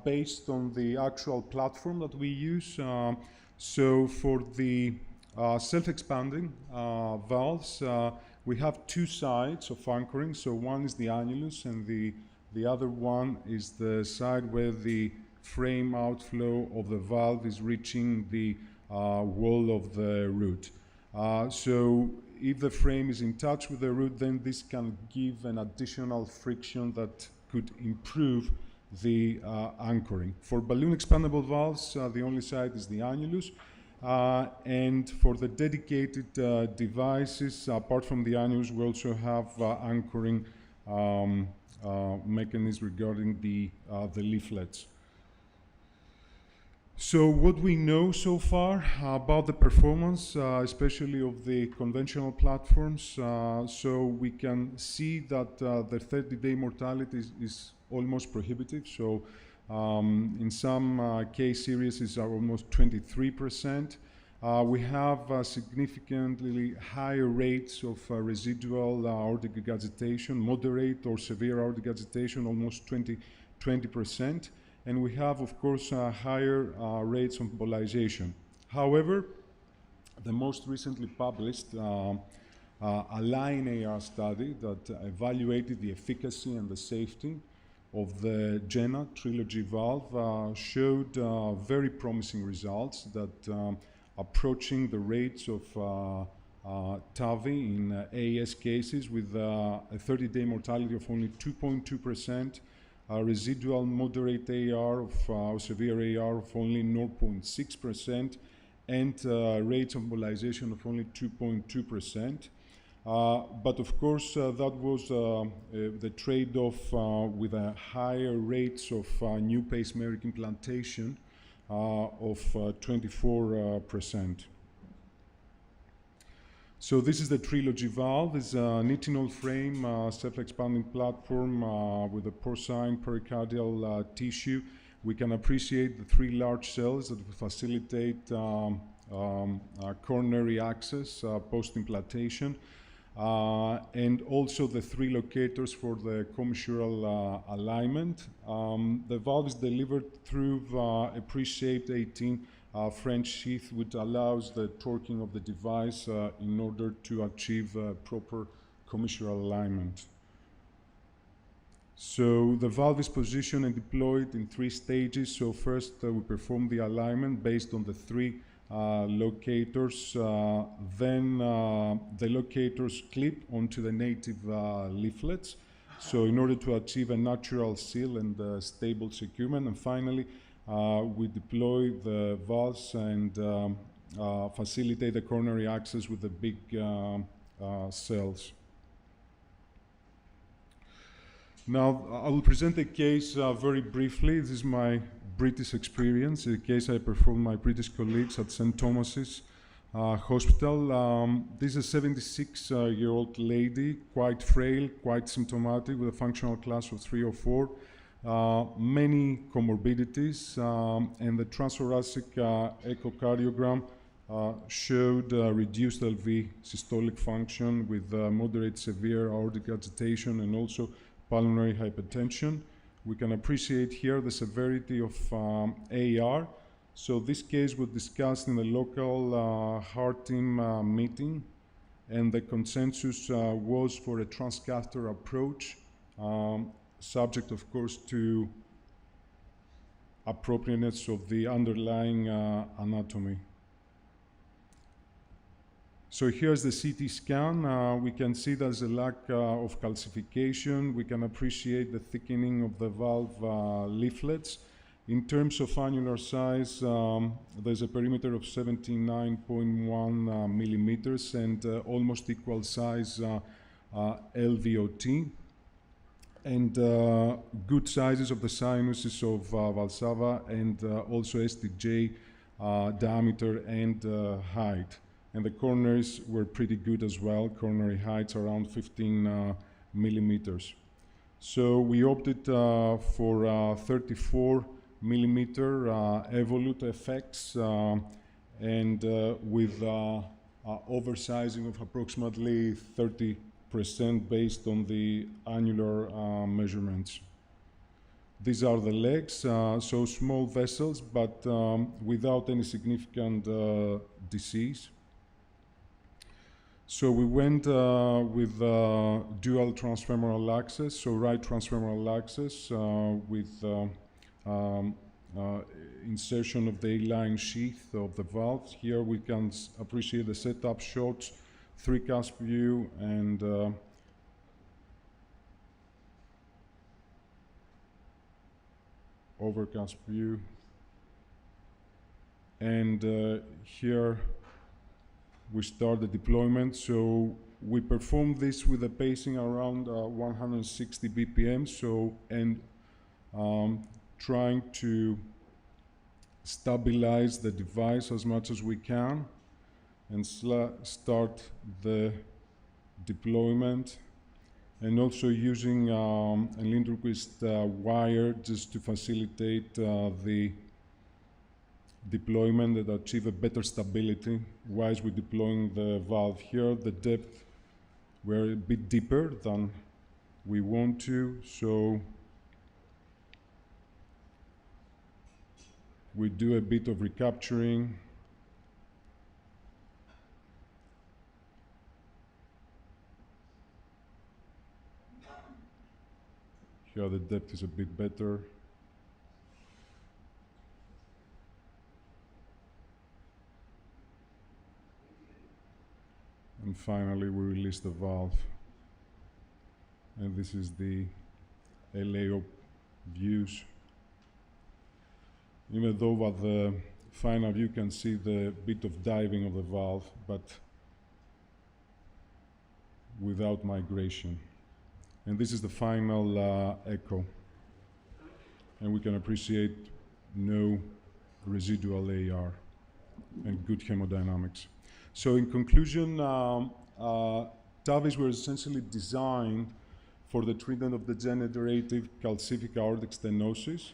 based on the actual platform that we use. So for the self-expanding valves, we have two sides of anchoring. So one is the annulus, and the other one is the side where the frame outflow of the valve is reaching the wall of the root. So if the frame is in touch with the root, then this can give an additional friction that could improve the anchoring. For balloon expandable valves, the only side is the annulus. And for the dedicated devices, apart from the annulus, we also have anchoring mechanisms regarding the leaflets. So what we know so far about the performance, especially of the conventional platforms, so we can see that the 30-day mortality is almost prohibitive. So in some case series is almost 23%. We have significantly higher rates of residual aortic regurgitation, moderate or severe aortic regurgitation, almost 20%. And we have, of course, higher rates of embolization. However, the most recently published ALIGN-AR study that evaluated the efficacy and the safety of the JENA trilogy valve showed very promising results that approaching the rates of TAVI in AS cases with a 30-day mortality of only 2.2%, residual moderate AR of severe AR of only 0.6%, and rates of embolization of only 2.2%. But of course, that was the trade-off with a higher rates of new pacemaker implantation of 24%. So this is the trilogy valve. It's a nitinol frame, self-expanding platform with a porcine pericardial tissue. We can appreciate the three large cells that facilitate coronary access post-implantation, and also the three locators for the commissural alignment. The valve is delivered through a pre-shaped 18 French sheath, which allows the torquing of the device in order to achieve proper commissural alignment. So the valve is positioned and deployed in 3 stages. So first we perform the alignment based on the 3 locators. Then the locators clip onto the native leaflets. So in order to achieve a natural seal and stable securement, and finally we deploy the valves and facilitate the coronary access with the big cells. Now, I will present a case very briefly. This is my British experience, a case I performed with my British colleagues at St. Thomas's Hospital. This is a 76-year-old lady, quite frail, quite symptomatic, with a functional class of 3 or 4. Many comorbidities, and the transthoracic echocardiogram showed reduced LV systolic function with moderate severe aortic agitation and also pulmonary hypertension. We can appreciate here the severity of AR. So this case was discussed in the local heart team meeting, and the consensus was for a transcatheter approach, subject of course to appropriateness of the underlying anatomy. So here's the CT scan. We can see there's a lack of calcification. We can appreciate the thickening of the valve leaflets. In terms of annular size, there's a perimeter of 79.1 millimeters and almost equal size LVOT. And good sizes of the sinuses of Valsalva and also STJ diameter and height. And the coronaries were pretty good as well. Coronary heights around 15 millimeters. So we opted for 34 millimeter evolute effects and with oversizing of approximately 30% based on the annular measurements. These are the legs, so small vessels, but without any significant disease. So we went with dual transfemoral access, so right transfemoral access with insertion of the A-line sheath of the valves. Here we can appreciate the setup shots, 3-cusp view, and overcusp view. And here we start the deployment. So we perform this with a pacing around 160 BPM. So, and trying to stabilize the device as much as we can and start the deployment, and also using a Lindquist wire just to facilitate the deployment and achieve a better stability whilst we're deploying the valve. Here, the depth, we're a bit deeper than we want to, so we do a bit of recapturing. Here the depth is a bit better. And finally we release the valve. And this is the LAO views. Even though at the final view you can see the bit of diving of the valve, but without migration. And this is the final echo. And we can appreciate no residual AR and good hemodynamics. So in conclusion, TAVIs were essentially designed for the treatment of degenerative calcific aortic stenosis.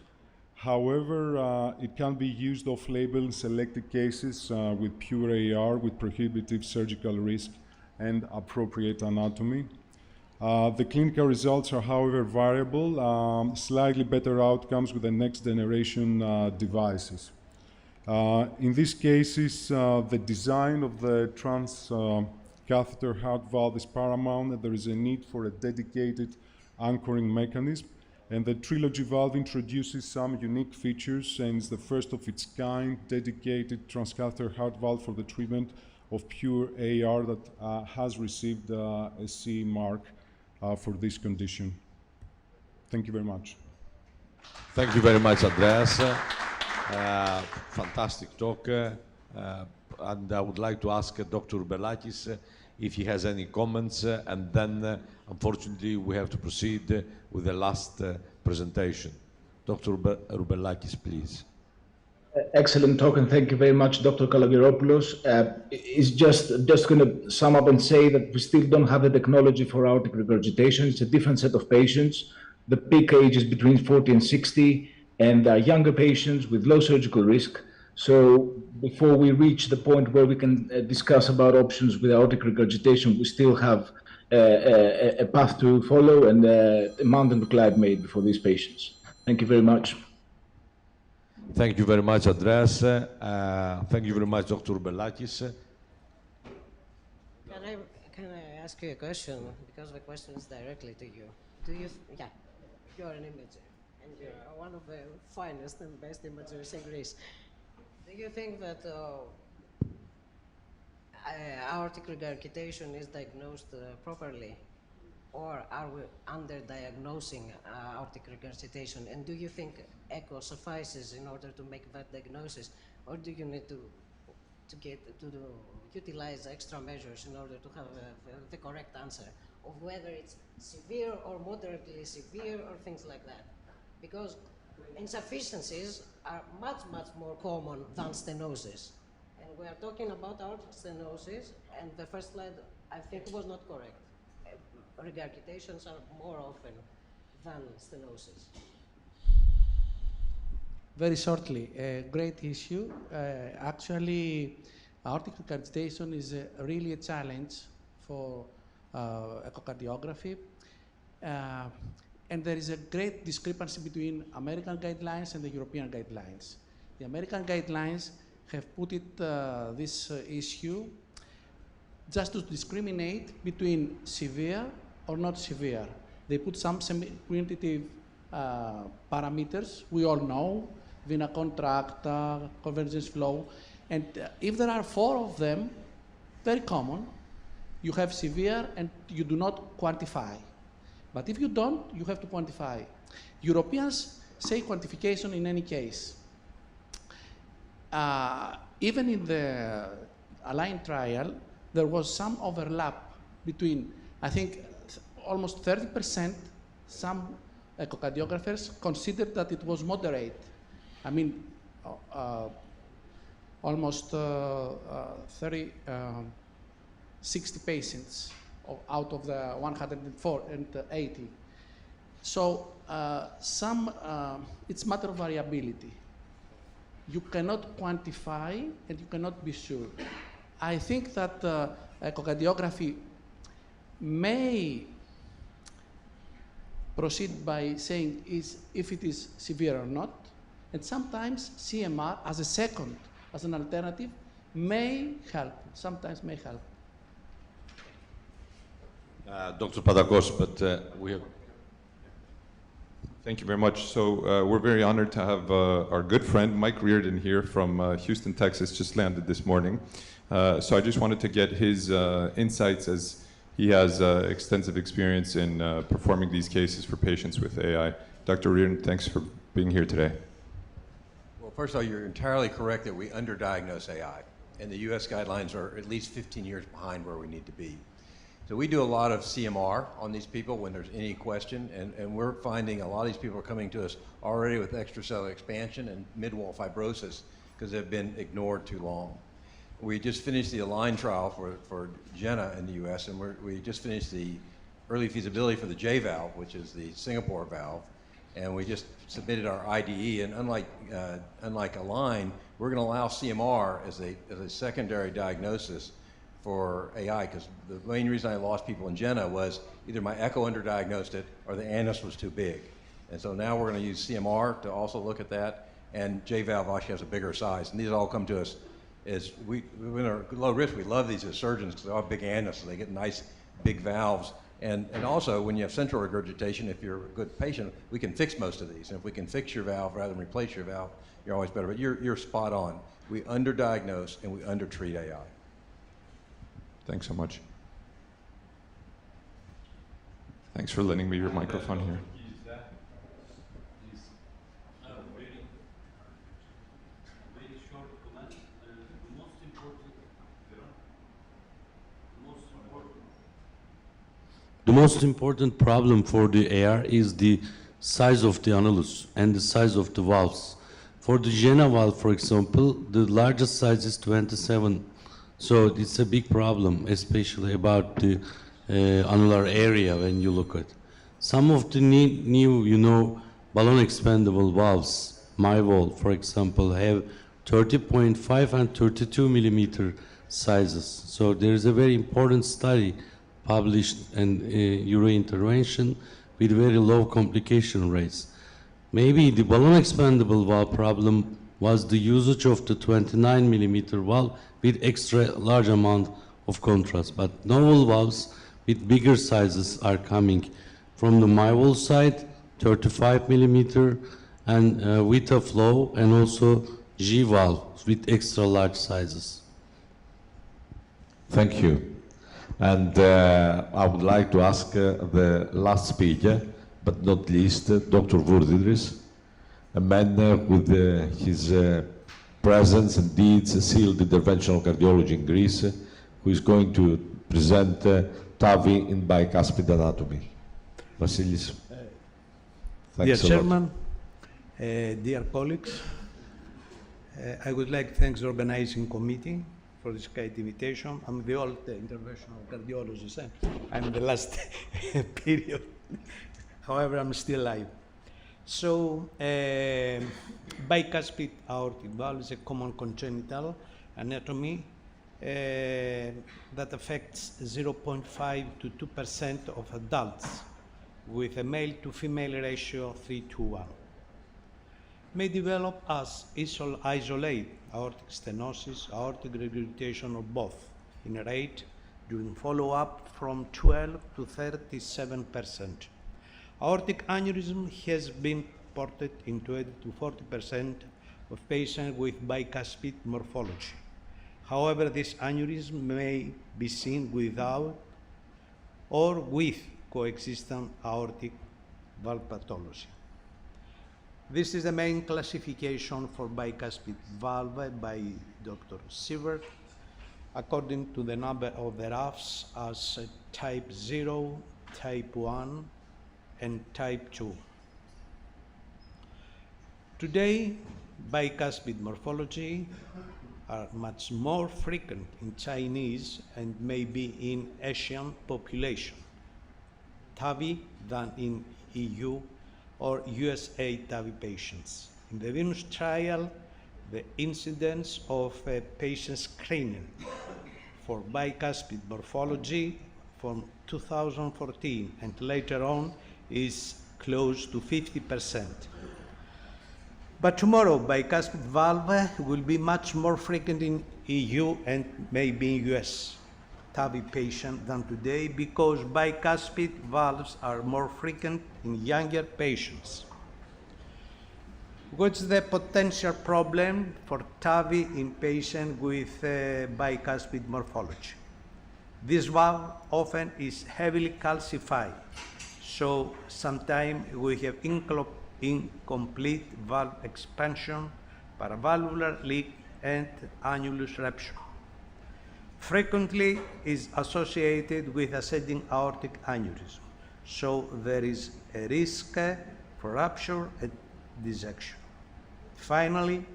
However, it can be used off-label in selected cases with pure AR, with prohibitive surgical risk and appropriate anatomy. The clinical results are, however, variable, slightly better outcomes with the next generation devices. In these cases, the design of the catheter heart valve is paramount, and there is a need for a dedicated anchoring mechanism. And the Trilogy valve introduces some unique features and is the first of its kind dedicated transcatheter heart valve for the treatment of pure AR that has received a CE mark for this condition. Thank you very much. Thank you very much, Andreas. Fantastic talk. And I would like to ask Dr. Rubelakis if he has any comments, and then unfortunately we have to proceed with the last presentation. Dr. Rubelakis, please. Excellent talk, and thank you very much, Dr. Kalogeropoulos. It's just going to sum up and say that we still don't have the technology for aortic regurgitation. It's a different set of patients. The peak age is between 40 and 60, and younger patients with low surgical risk. So before we reach the point where we can discuss about options with aortic regurgitation, we still have a path to follow and a mountain to climb made before these patients. Thank you very much. Thank you very much, Andreas. Thank you very much, Dr. Rubelakis. Can I ask you a question? Because the question is directly to you. Do you, yeah, you're an imager, and you're one of the finest and best imagers in Greece. Do you think that aortic regurgitation is diagnosed properly? Or are we under-diagnosing aortic regurgitation? And do you think echo suffices in order to make that diagnosis? Or do you need to utilize extra measures in order to have the correct answer of whether it's severe or moderately severe or things like that? Because insufficiencies are much, much more common than stenosis. And we are talking about aortic stenosis, and the first slide, I think, was not correct. regurgitations are more often than stenosis? Very shortly, a great issue. Actually, aortic regurgitation is really a challenge for echocardiography. And there is a great discrepancy between American guidelines and the European guidelines. The American guidelines have put it, this issue just to discriminate between severe or not severe. They put some quantitative parameters we all know, vena contracta, convergence flow, and if there are 4 of them, very common, you have severe and you do not quantify. But if you don't, you have to quantify. Europeans say quantification in any case. Even in the ALIGN trial, there was some overlap between, I think, almost 30%, some echocardiographers considered that it was moderate. I mean, almost 60 patients out of the 180. So it's matter of variability. You cannot quantify and you cannot be sure. I think that echocardiography may proceed by saying if it is severe or not, and sometimes CMR as a second, as an alternative, may help, sometimes may help. Dr. Padakos, but we have... Thank you very much. So we're very honored to have our good friend Mike Reardon here from Houston, Texas, just landed this morning. So I just wanted to get his insights, as he has extensive experience in performing these cases for patients with AI. Dr. Reardon, thanks for being here today. Well, first of all, you're entirely correct that we underdiagnose AI, and the US guidelines are at least 15 years behind where we need to be. So we do a lot of CMR on these people when there's any question, and we're finding a lot of these people are coming to us already with extracellular expansion and mid-wall fibrosis because they've been ignored too long. We just finished the ALIGN trial for Jenna in the US, and we just finished the early feasibility for the J valve, which is the Singapore valve, and we just submitted our IDE, and unlike ALIGN, we're going to allow CMR as a secondary diagnosis for AI, because the main reason I lost people in Jenna was either my echo underdiagnosed it or the annus was too big. And so now we're going to use CMR to also look at that, and J-valve actually has a bigger size. And these all come to us as when they're low risk, we love these as surgeons because they all have big annus, so they get nice big valves. And also, when you have central regurgitation, if you're a good patient, we can fix most of these. And if we can fix your valve rather than replace your valve, you're always better. But you're spot on. We underdiagnose and we undertreat AI. Thanks so much. Thanks for lending me your microphone here. Very short comment. The most important problem for the AR is the size of the annulus and the size of the valves. For the Jenna valve, for example, the largest size is 27. So it's a big problem, especially about the annular area when you look at. Some of the new, balloon expandable valves, MyValve, for example, have 30.5 and 32 millimeter sizes. So there is a very important study published in Euro intervention with very low complication rates. Maybe the balloon expandable valve problem was the usage of the 29 millimeter valve with extra large amount of contrast. But novel valves with bigger sizes are coming from the MyValve side, 35 millimeter, and Vita Flow, and also G valve with extra large sizes. Thank you. And I would like to ask the last speaker, but not least, Dr. Vourdiris, a man with his presence and deeds sealed interventional cardiology in Greece, who is going to present TAVI in bicuspid anatomy. Vasilis. Dear Chairman, dear colleagues, I would like to thank the organizing committee for this kind of invitation. I'm the old interventional cardiologist. I'm the last period. However, I'm still alive. So, bicuspid aortic valve is a common congenital anatomy that affects 0.5 to 2% of adults with a male to female ratio 3:1. May develop as isolated aortic stenosis, aortic regurgitation, or both, in a rate during follow-up from 12 to 37%. Aortic aneurysm has been reported in 20 to 40% of patients with bicuspid morphology. However, this aneurysm may be seen without or with coexistent aortic valve pathology. This is the main classification for bicuspid valve by Dr. Sievert, according to the number of the rafts as type 0, type 1, and type 2. Today, bicuspid morphology are much more frequent in Chinese and maybe in Asian population, TAVI, than in EU or USA TAVI patients. In the Venus trial, the incidence of patient screening for bicuspid morphology from 2014 and later on is close to 50%. But tomorrow, bicuspid valve will be much more frequent in EU and maybe in US TAVI patient than today because bicuspid valves are more frequent in younger patients. What's the potential problem for TAVI in patients with bicuspid morphology? This valve often is heavily calcified, so sometimes we have incomplete valve expansion, paravalvular leak, and annulus rupture. Frequently is associated with ascending aortic aneurysm, so there is a risk for rupture and dissection. Finally,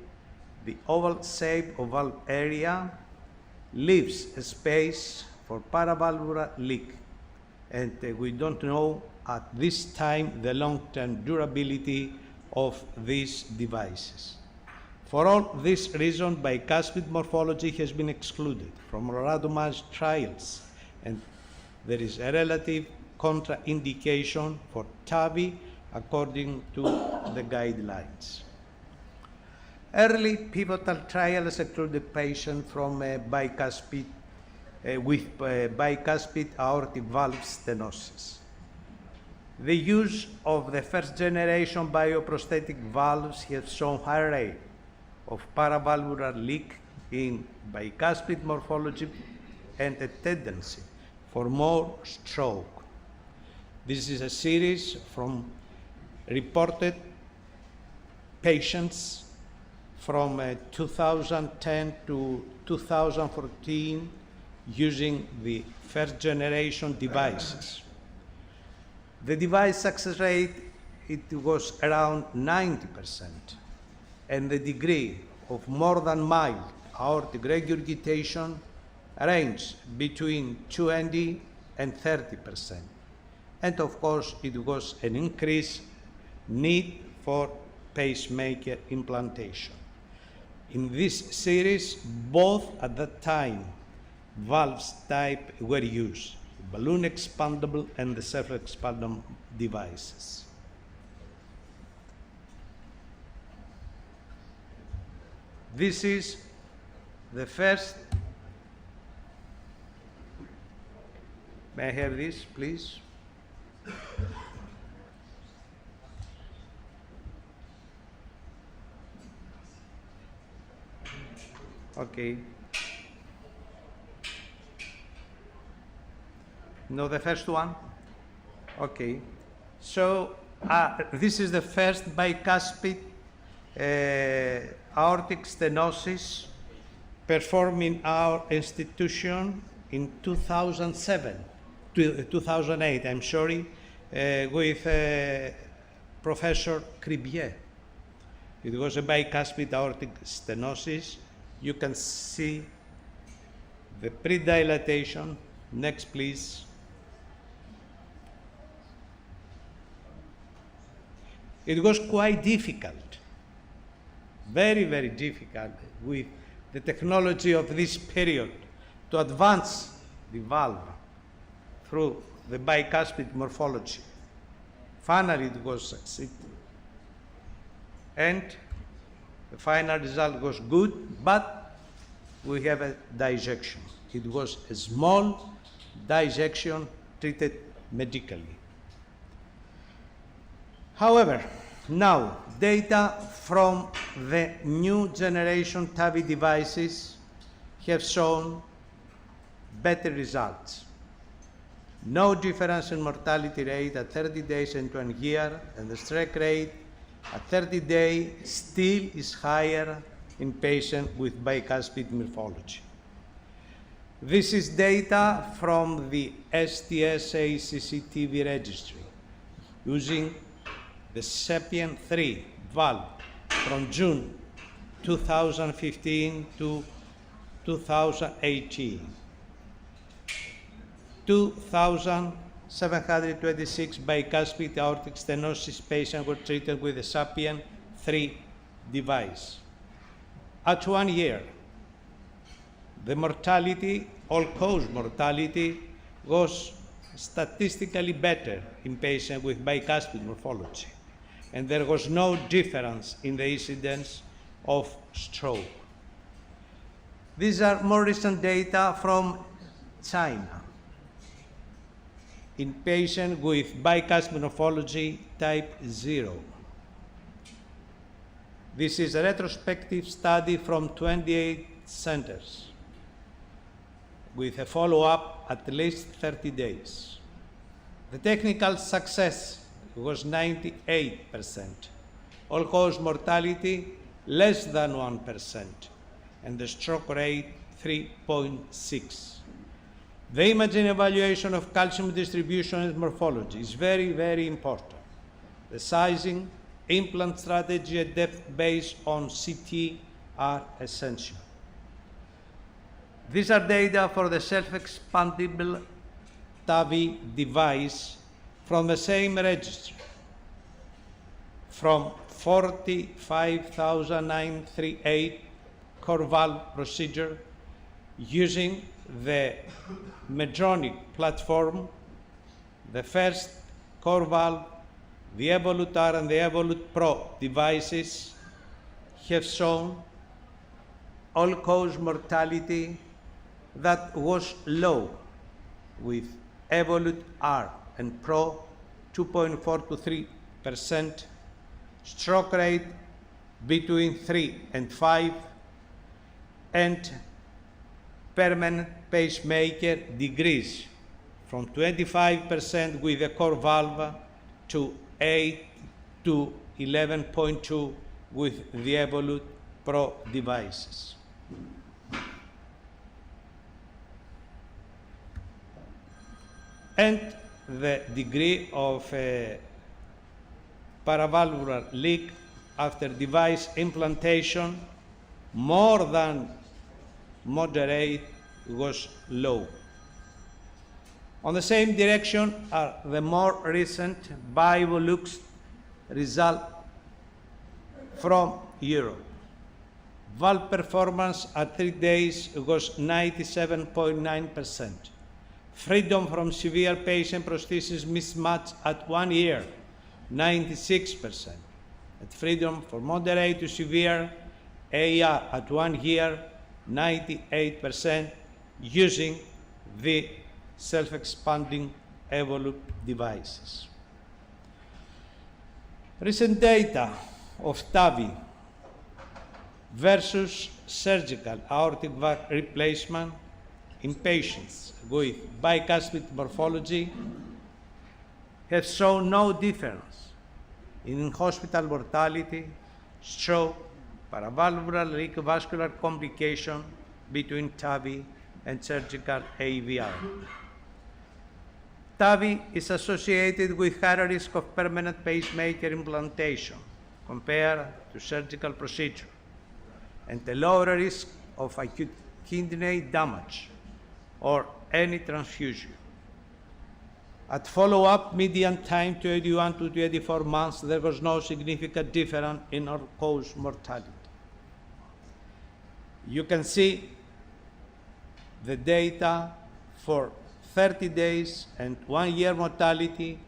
the oval shape of valve area leaves a space for paravalvular leak, and we don't know at this time the long-term durability of these devices. For all this reason, bicuspid morphology has been excluded from randomized trials, and there is a relative contraindication for TAVI according to the guidelines. Early pivotal trials excluded patients from bicuspid with bicuspid aortic valve stenosis. The use of the first generation bioprosthetic valves has shown high rate of paravalvular leak in bicuspid morphology and a tendency for more stroke. This is a series from reported patients from 2010 to 2014 using the first generation devices. The device success rate, it was around 90%, and the degree of more than mild aortic regurgitation ranged between 20 and 30%. And of course, it was an increased need for pacemaker implantation. In this series, both at that time, valves type were used, balloon expandable and the self-expandable devices. This is the first. May I have this, please? Okay. No, the first one? Okay. So this is the first bicuspid aortic stenosis performed in our institution in 2008, I'm sorry, with Professor Cribier. It was a bicuspid aortic stenosis. You can see the pre-dilatation. Next, please. It was quite difficult, very, very difficult with the technology of this period to advance the valve through the bicuspid morphology. Finally, it was succeeded. And the final result was good, but we have a dissection. It was a small dissection treated medically. However, now data from the new generation TAVI devices have shown better results. No difference in mortality rate at 30 days and 1 year, and the stroke rate at 30 days still is higher in patients with bicuspid morphology. This is data from the STS-ACC-TAVI registry using the SAPIEN 3 valve from June 2015 to 2018. 2,726 bicuspid aortic stenosis patients were treated with the SAPIEN 3 device. At 1 year, the mortality, all-cause mortality, was statistically better in patients with bicuspid morphology, and there was no difference in the incidence of stroke. These are more recent data from China in patients with bicuspid morphology type 0. This is a retrospective study from 28 centers with a follow-up at least 30 days. The technical success was 98%, all-cause mortality less than 1%, and the stroke rate 3.6. The imaging evaluation of calcium distribution and morphology is very, very important. The sizing, implant strategy, and depth based on CT are essential. These are data for the self-expandable TAVI device from the same registry, from 45,938 core valve procedure using the Medtronic platform. The first core valve, the Evolut R and the Evolut Pro devices have shown all-cause mortality that was low, with Evolut R and Pro 2.4 to 3%, stroke rate between 3 and 5, and permanent pacemaker decrease from 25% with the core valve to 8 to 11.2 with the Evolut Pro devices. And the degree of paravalvular leak after device implantation, more than moderate, was low. On the same direction are the more recent Bivolux result from Europe. Valve performance at 3 days was 97.9%. Freedom from severe patient prosthesis mismatch at 1 year, 96%. And freedom for moderate to severe AR at 1 year, 98%, using the self-expanding Evolut devices. Recent data of TAVI versus surgical aortic valve replacement in patients with bicuspid morphology have shown no difference in hospital mortality, stroke, paravalvular leak, vascular complication between TAVI and surgical AVR. TAVI is associated with higher risk of permanent pacemaker implantation compared to surgical procedure, and a lower risk of acute kidney damage or any transfusion. At follow-up, median time to 81 to 84 months, there was no significant difference in all-cause mortality. You can see the data for 30 days and 1 year mortality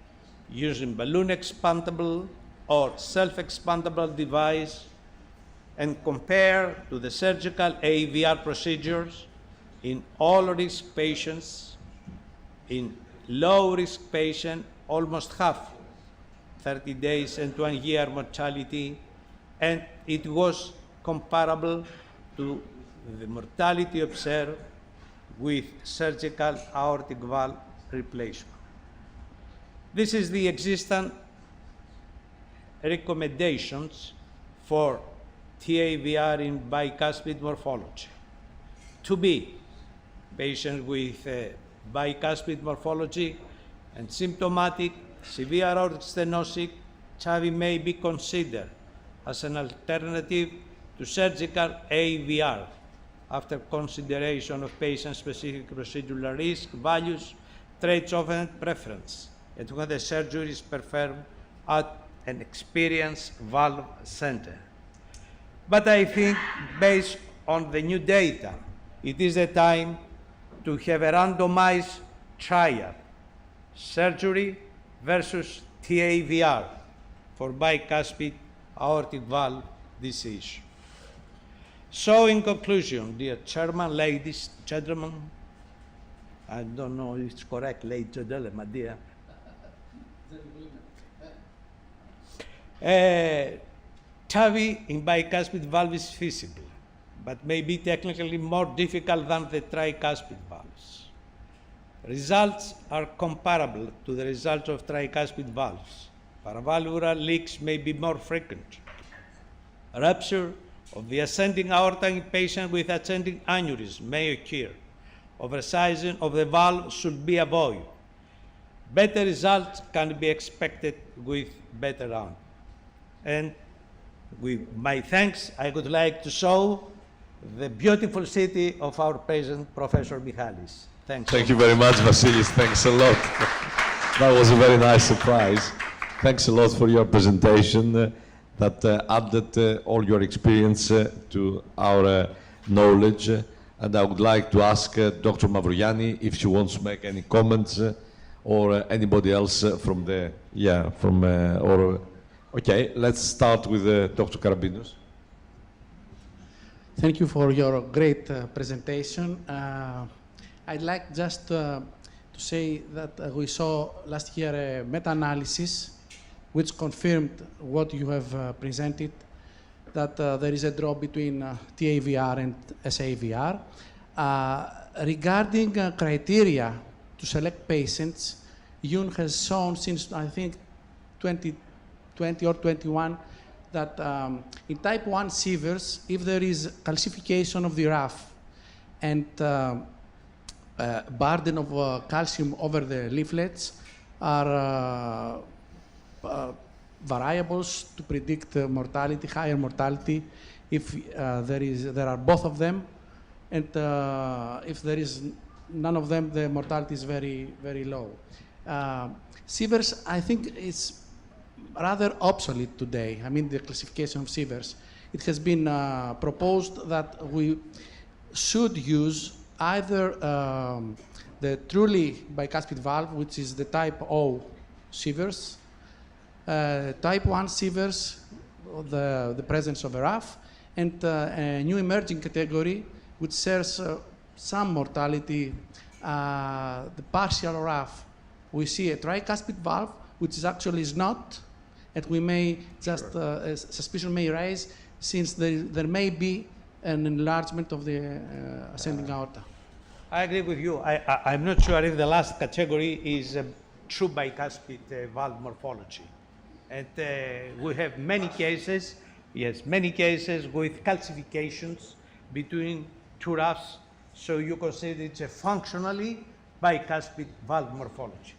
using balloon expandable or self-expandable device, and compare to the surgical AVR procedures in all-risk patients. In low-risk patient, almost half, 30 days and 1 year mortality, and it was comparable to the mortality observed with surgical aortic valve replacement. This is the existing recommendations for TAVR in bicuspid morphology. To be patients with bicuspid morphology and symptomatic severe aortic stenosis, TAVI may be considered as an alternative to surgical AVR after consideration of patient-specific procedural risk, values, trade-off, and preference, and when the surgery is performed at an experienced valve center. But I think, based on the new data, it is a time to have a randomized trial, surgery versus TAVR for bicuspid aortic valve disease. So in conclusion, dear Chairman, ladies, gentlemen, I don't know if it's correct, ladies and gentlemen, my dear. TAVI in bicuspid valve is feasible, but may be technically more difficult than the tricuspid valves. Results are comparable to the results of tricuspid valves. Paravalvular leaks may be more frequent. Rupture of the ascending aorta in patients with ascending aneurysm may occur. Oversizing of the valve should be avoided. Better results can be expected with better round. And with my thanks, I would like to show the beautiful city of our president, Professor Michalis. Thanks. Thank you very much, Vasilis. Thanks a lot. That was a very nice surprise. Thanks a lot for your presentation that added all your experience to our knowledge. And I would like to ask Dr. Mavrogianni if she wants to make any comments or anybody else from the, okay, let's start with Dr. Karabinos. Thank you for your great presentation. I'd like just to say that we saw last year a meta-analysis which confirmed what you have presented, that there is a drop between TAVR and SAVR. Regarding criteria to select patients, Yoon has shown since, I think, 2020 or 21, that in type 1 severs, if there is calcification of the RAF and burden of calcium over the leaflets are variables to predict mortality, higher mortality, if there are both of them, and if there is none of them, the mortality is very, very low. Severs, I think, is rather obsolete today. I mean, the classification of severs. It has been proposed that we should use either the truly bicuspid valve, which is the type O severs, type 1 severs, the presence of a RAF, and a new emerging category which shares some mortality, the partial RAF. We see a tricuspid valve, which actually is not, and we may just, suspicion may rise since there may be an enlargement of the ascending aorta. I agree with you. I'm not sure if the last category is true bicuspid valve morphology. And we have many cases, yes, many cases with calcifications between two RAFs, so you consider it's a functionally bicuspid valve morphology.